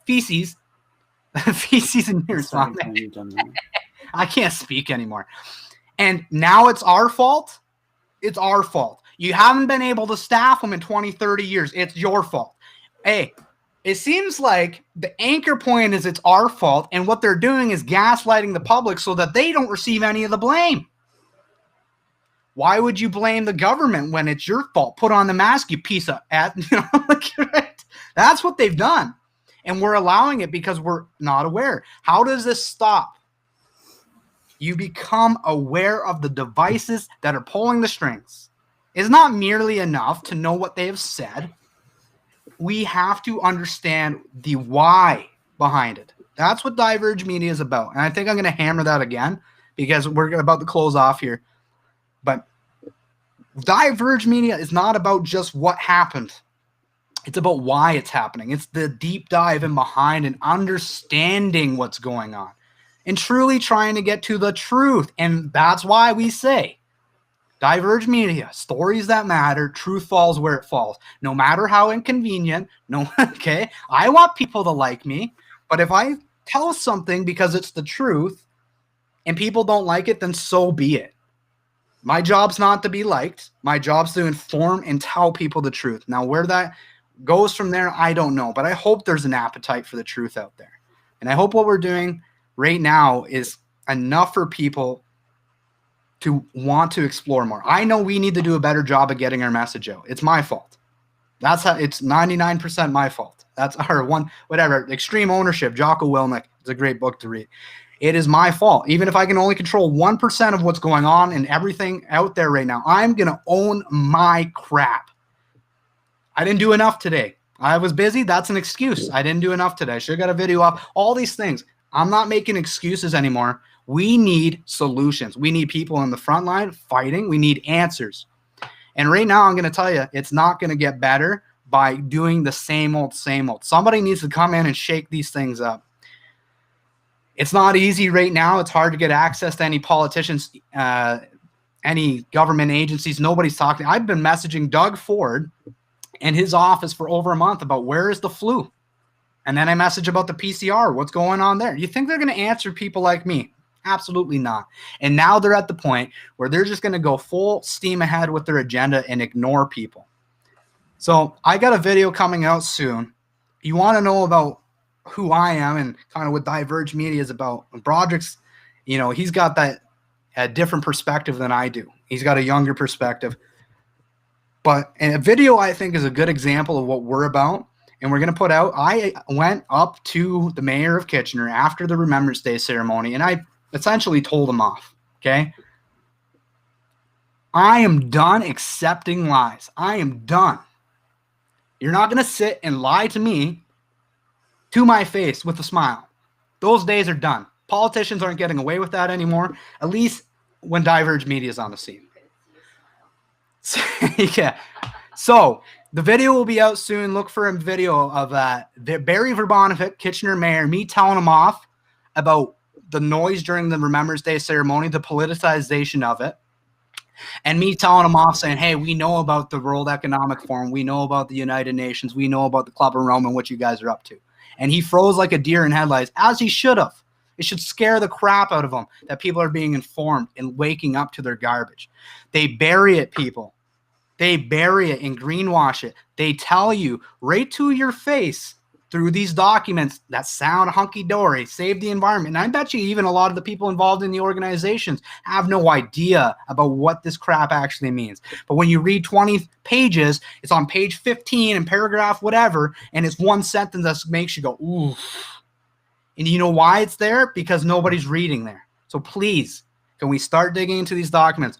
in your stomach. I can't speak anymore. And now it's our fault. It's our fault. You haven't been able to staff them in 20, 30 years. It's your fault. Hey, it seems like the Anchor Point is it's our fault, and what they're doing is gaslighting the public so that they don't receive any of the blame. Why would you blame the government when it's your fault? Put on the mask, you piece of ass. That's what they've done. And we're allowing it because we're not aware. How does this stop? You become aware of the devices that are pulling the strings. It's not merely enough to know what they have said. We have to understand the why behind it. That's what Diverge Media is about. And I think I'm going to hammer that again because we're about to close off here. But Diverge Media is not about just what happened. It's about why it's happening. It's the deep dive in behind and understanding what's going on and truly trying to get to the truth. And that's why we say Diverge Media, stories that matter, truth falls where it falls. No matter how inconvenient, okay, I want people to like me, but if I tell something because it's the truth and people don't like it, then so be it. My job's not to be liked. My job's to inform and tell people the truth. Now, where that goes from there, I don't know, but I hope there's an appetite for the truth out there. And I hope what we're doing right now is enough for people to want to explore more. I know we need to do a better job of getting our message out. It's my fault. That's how it's 99% my fault. That's our one, whatever, Extreme Ownership, Jocko Willmich. It's a great book to read. It is my fault. Even if I can only control 1% of what's going on and everything out there right now, I'm going to own my crap. I didn't do enough today. I was busy. That's an excuse. I didn't do enough today. I should have got a video up. All these things. I'm not making excuses anymore. We need solutions. We need people on the front line fighting. We need answers. And right now, I'm going to tell you, it's not going to get better by doing the same old, same old. Somebody needs to come in and shake these things up. It's not easy right now. It's hard to get access to any politicians, any government agencies. Nobody's talking. I've been messaging Doug Ford and his office for over a month about where is the flu. And then I message about the PCR. What's going on there? You think they're going to answer people like me? Absolutely not. And now they're at the point where they're just going to go full steam ahead with their agenda and ignore people. So I got a video coming out soon. You want to know about who I am and kind of what Diverge Media is about. Broderick's, you know, he's got that a different perspective than I do. He's got a younger perspective. But a video I think is a good example of what we're about. And we're going to put out, I went up to the mayor of Kitchener after the Remembrance Day ceremony, and I essentially told him off, okay? I am done accepting lies. I am done. You're not going to sit and lie to me to my face with a smile. Those days are done. Politicians aren't getting away with that anymore, at least when Diverge Media is on the scene. Yeah. So the video will be out soon. Look for a video of Barry Verbonovic, Kitchener mayor, me telling him off about the noise during the Remembrance Day ceremony, the politicization of it, and me telling him off saying, hey, we know about the World Economic Forum. We know about the United Nations. We know about the Club of Rome and what you guys are up to. And he froze like a deer in headlights, as he should have. It should scare the crap out of him that people are being informed and waking up to their garbage. They bury it, people. They bury it and greenwash it. They tell you right to your face through these documents that sound hunky-dory, save the environment. And I bet you even a lot of the people involved in the organizations have no idea about what this crap actually means. But when you read 20 pages, it's on page 15 and paragraph whatever, and it's one sentence that makes you go, ooh. And you know why it's there? Because nobody's reading there. So please, can we start digging into these documents?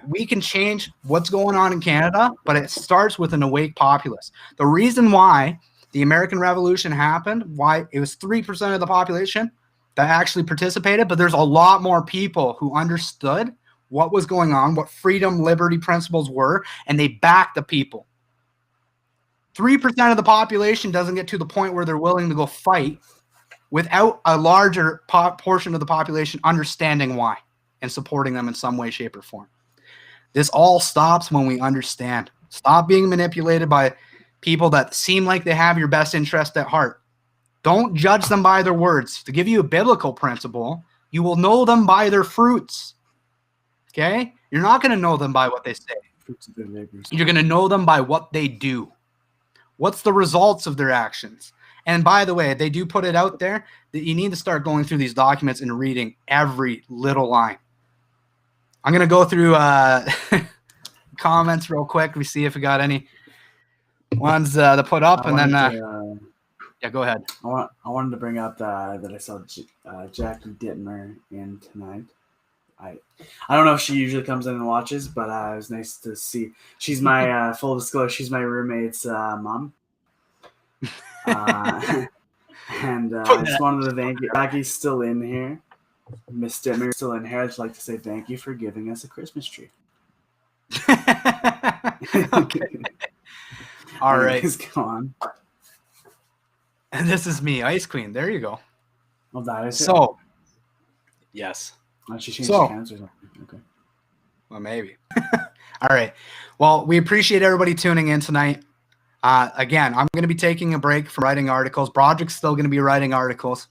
We can change what's going on in Canada, but it starts with an awake populace. The reason why the American Revolution happened, why it was 3% of the population that actually participated, but there's a lot more people who understood what was going on, what freedom, liberty principles were, and they backed the people. 3% of the population doesn't get to the point where they're willing to go fight without a larger portion of the population understanding why and supporting them in some way, shape, or form. This all stops when we understand. Stop being manipulated by people that seem like they have your best interest at heart. Don't judge them by their words. To give you a biblical principle, you will know them by their fruits. Okay? You're not going to know them by what they say. You're going to know them by what they do. What's the results of their actions? And by the way, they do put it out there that you need to start going through these documents and reading every little line. I'm going to go through comments real quick. We see if we got any ones to put up, and then yeah, go ahead. I wanted to bring up that I saw Jackie Dittmer in tonight. I don't know if she usually comes in and watches, but it was nice to see. She's my full disclosure. She's my roommate's mom. And I just wanted to thank you. Jackie's still in here. Miss Dittmer still in here. I'd just like to say thank you for giving us a Christmas tree. Okay. All right. Go on. And this is me, Ice Queen. There you go. Well, that is so. Yes. She changed the hands or something. Okay. Well, maybe. All right. Well, we appreciate everybody tuning in tonight. Again, I'm going to be taking a break from writing articles. Broderick's still going to be writing articles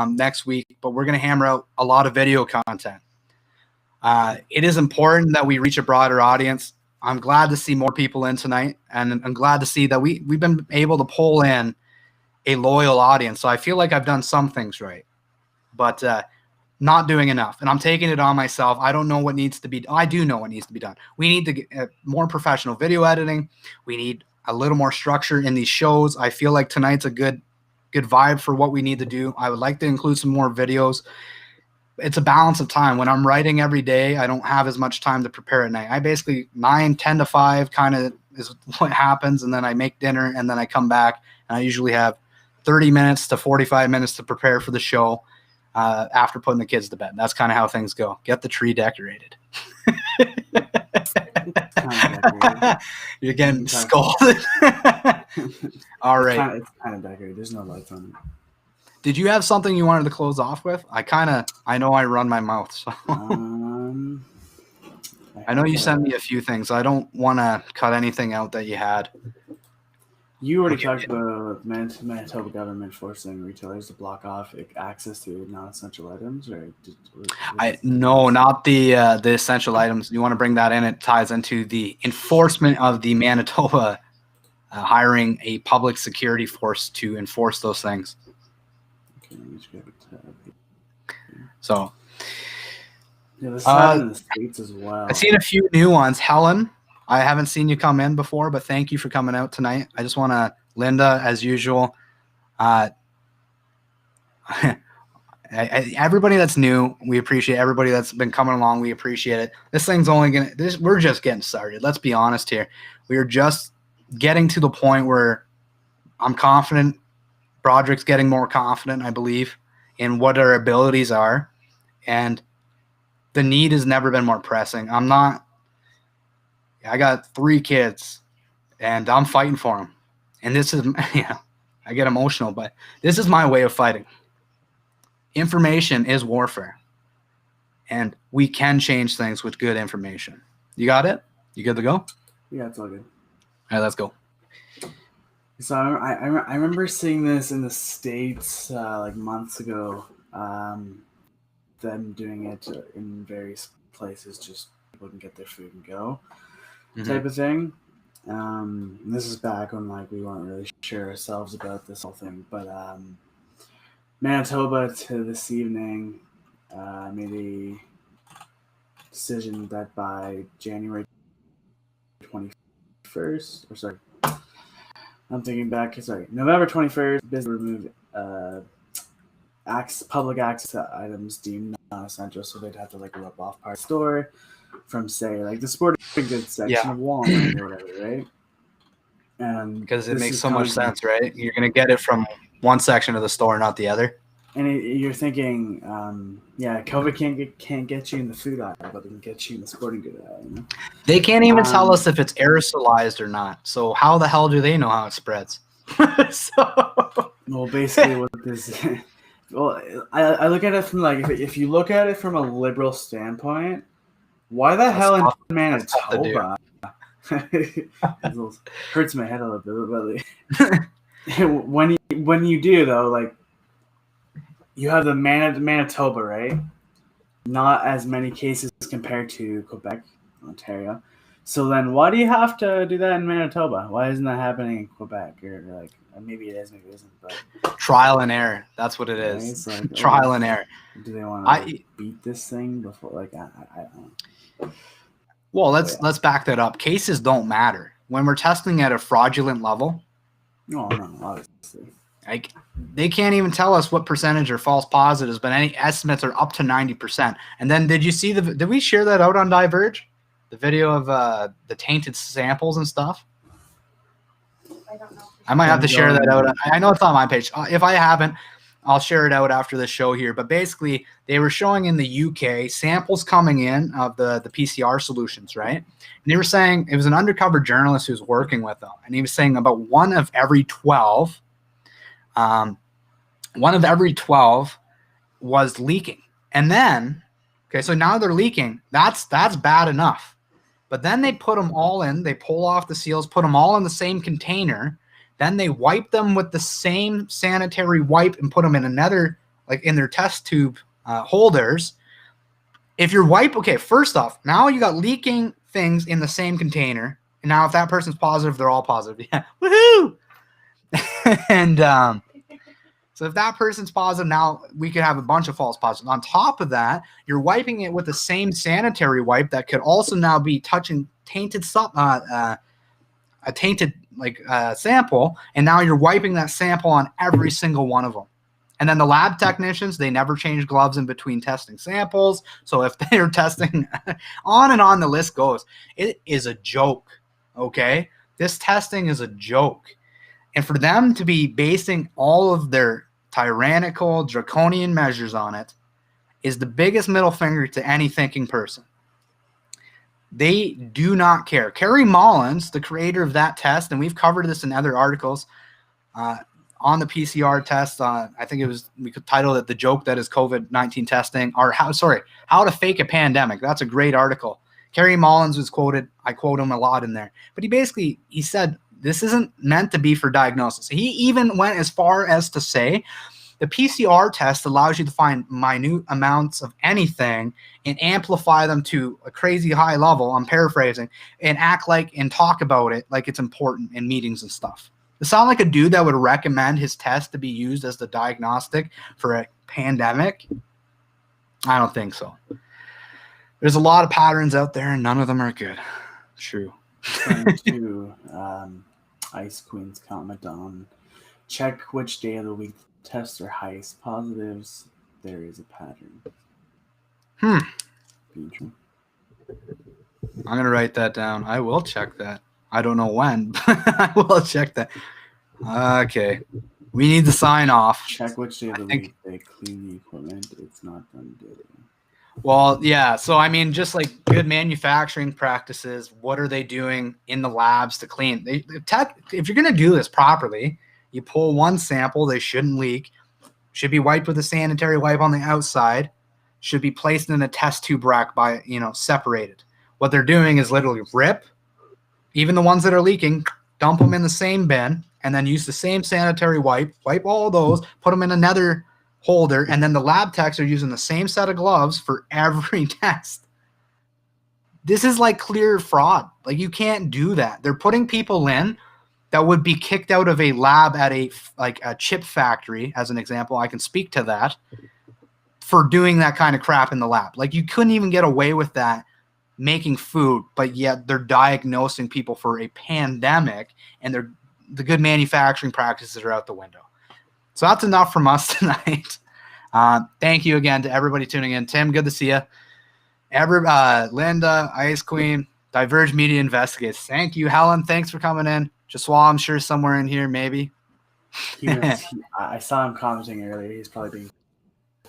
next week, but we're going to hammer out a lot of video content. It is important that we reach a broader audience. I'm glad to see more people in tonight, and I'm glad to see that we've been able to pull in a loyal audience. So I feel like I've done some things right, but not doing enough. And I'm taking it on myself. I don't know what needs to be. I do know what needs to be done. We need to get more professional video editing. We need a little more structure in these shows. I feel like tonight's a good vibe for what we need to do. I would like to include some more videos. It's a balance of time. When I'm writing every day, I don't have as much time to prepare at night. I basically 9, 10 to 5 kind of is what happens. And then I make dinner, and then I come back, and I usually have 30 minutes to 45 minutes to prepare for the show after putting the kids to bed. That's kind of how things go. Get the tree decorated. You're getting scolded. All right. It's kind of decorated. There's no lights on it. Did you have something you wanted to close off with? I know I run my mouth. So. I know you sent me a few things. So I don't want to cut anything out that you had. You already talked about Manitoba government forcing retailers to block off access to non-essential items, or no, not the essential items. You want to bring that in? It ties into the enforcement of the Manitoba hiring a public security force to enforce those things. Okay, let me just grab it. So, yeah, this is in the States as well. I've seen a few new ones. Helen, I haven't seen you come in before, but thank you for coming out tonight. I just want to, Linda, as usual, everybody that's new, we appreciate everybody that's been coming along. We appreciate it. This thing's only we're just getting started. Let's be honest here. We are just getting to the point where I'm confident. Broderick's getting more confident, I believe, in what our abilities are. And the need has never been more pressing. I got 3 kids, and I'm fighting for them. And this is, I get emotional, but this is my way of fighting. Information is warfare, and we can change things with good information. You got it? You good to go? Yeah, it's all good. All right, let's go. So I remember seeing this in the States like months ago. Them doing it in various places, just people can get their food and go. Type of thing. This is back when like we weren't really sure ourselves about this whole thing, but Manitoba to this evening made a decision that by January 21st, or sorry, I'm thinking back. Sorry, November 21st, business removed public access to items deemed non-essential, so they'd have to like rip off part of the store from, say, like the sporting goods section of Walmart or whatever, right? And because it makes so much sense, right? You're gonna get it from one section of the store, not the other. And you're thinking, COVID can't get you in the food aisle, but it can get you in the sporting goods aisle. You know? They can't even tell us if it's aerosolized or not. So how the hell do they know how it spreads? Well, basically, what this. Well, I look at it from like if you look at it from a liberal standpoint, why the hell in Manitoba? Hurts my head a little bit, but when you do though, like you have the Manitoba, right? Not as many cases compared to Quebec, Ontario. So then, why do you have to do that in Manitoba? Why isn't that happening in Quebec? Or like maybe it is, maybe it isn't. But trial and error. That's what it is. Right? Like, trial and error. Do they want to beat this thing before? Like I don't know. Well, let's back that up. Cases don't matter when we're testing at a fraudulent level. No, obviously. Like they can't even tell us what percentage are false positives, but any estimates are up to 90%. And then did you see did we share that out on Diverge? The video of the tainted samples and stuff? I don't know. I might have to share that out. I know it's on my page. If I haven't, I'll share it out after the show here. But basically, they were showing in the UK samples coming in of the PCR solutions, right? And they were saying it was an undercover journalist who was working with them. And he was saying about 1 of every 12 was leaking. And then, okay, so now they're leaking. That's bad enough. But then they put them all in. They pull off the seals, put them all in the same container. Then they wipe them with the same sanitary wipe and put them in another, like in their test tube holders. If you're okay, first off, now you got leaking things in the same container. And now if that person's positive, they're all positive. Yeah, woohoo! And so if that person's positive, now we could have a bunch of false positives. On top of that, you're wiping it with the same sanitary wipe that could also now be touching tainted a tainted sample, and now you're wiping that sample on every single one of them. And then the lab technicians, they never change gloves in between testing samples. So if they're testing on and on the list goes, it is a joke. Okay. This testing is a joke. And for them to be basing all of their tyrannical, draconian measures on it is the biggest middle finger to any thinking person. They do not care. Kerry Mullins, the creator of that test, and we've covered this in other articles on the PCR test. I think we could title it "The Joke That Is COVID-19 Testing," or how to fake a pandemic. That's a great article. Kerry Mullins was quoted. I quote him a lot in there, but he said this isn't meant to be for diagnosis. He even went as far as to say the PCR test allows you to find minute amounts of anything and amplify them to a crazy high level. I'm paraphrasing, and talk about it like it's important in meetings and stuff. It sounds like a dude that would recommend his test to be used as the diagnostic for a pandemic. I don't think so. There's a lot of patterns out there, and none of them are good. True. Trying to Ice Queen's comment on check which day of the week tests are highest positives. There is a pattern. Being true. I'm going to write that down. I will check that. I don't know when, but I will check that. Okay. We need to sign off. Check which day of the week they clean the equipment. It's not done daily. Well, yeah. So, I mean, just like good manufacturing practices, what are they doing in the labs to clean? If you're going to do this properly, you pull one sample, they shouldn't leak, should be wiped with a sanitary wipe on the outside, should be placed in a test tube rack by, separated. What they're doing is literally rip, even the ones that are leaking, dump them in the same bin, and then use the same sanitary wipe all of those, put them in another holder, and then the lab techs are using the same set of gloves for every test. This is like clear fraud. Like, you can't do that. They're putting people in that would be kicked out of a lab at a chip factory, as an example. I can speak to that, for doing that kind of crap in the lab. Like, you couldn't even get away with that making food, but yet they're diagnosing people for a pandemic, and the good manufacturing practices are out the window. So that's enough from us tonight. Thank you again to everybody tuning in. Tim, good to see you. Linda, Ice Queen, Diverge Media Investigates. Thank you. Helen, thanks for coming in. Joshua, I'm sure somewhere in here, maybe. I saw him commenting earlier. He's probably being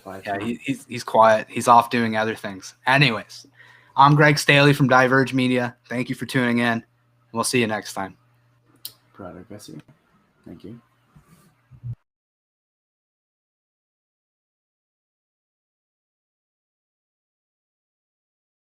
quiet. Yeah, he's quiet. He's off doing other things. Anyways, I'm Greg Staley from Diverge Media. Thank you for tuning in. We'll see you next time. Product, I see. Thank you.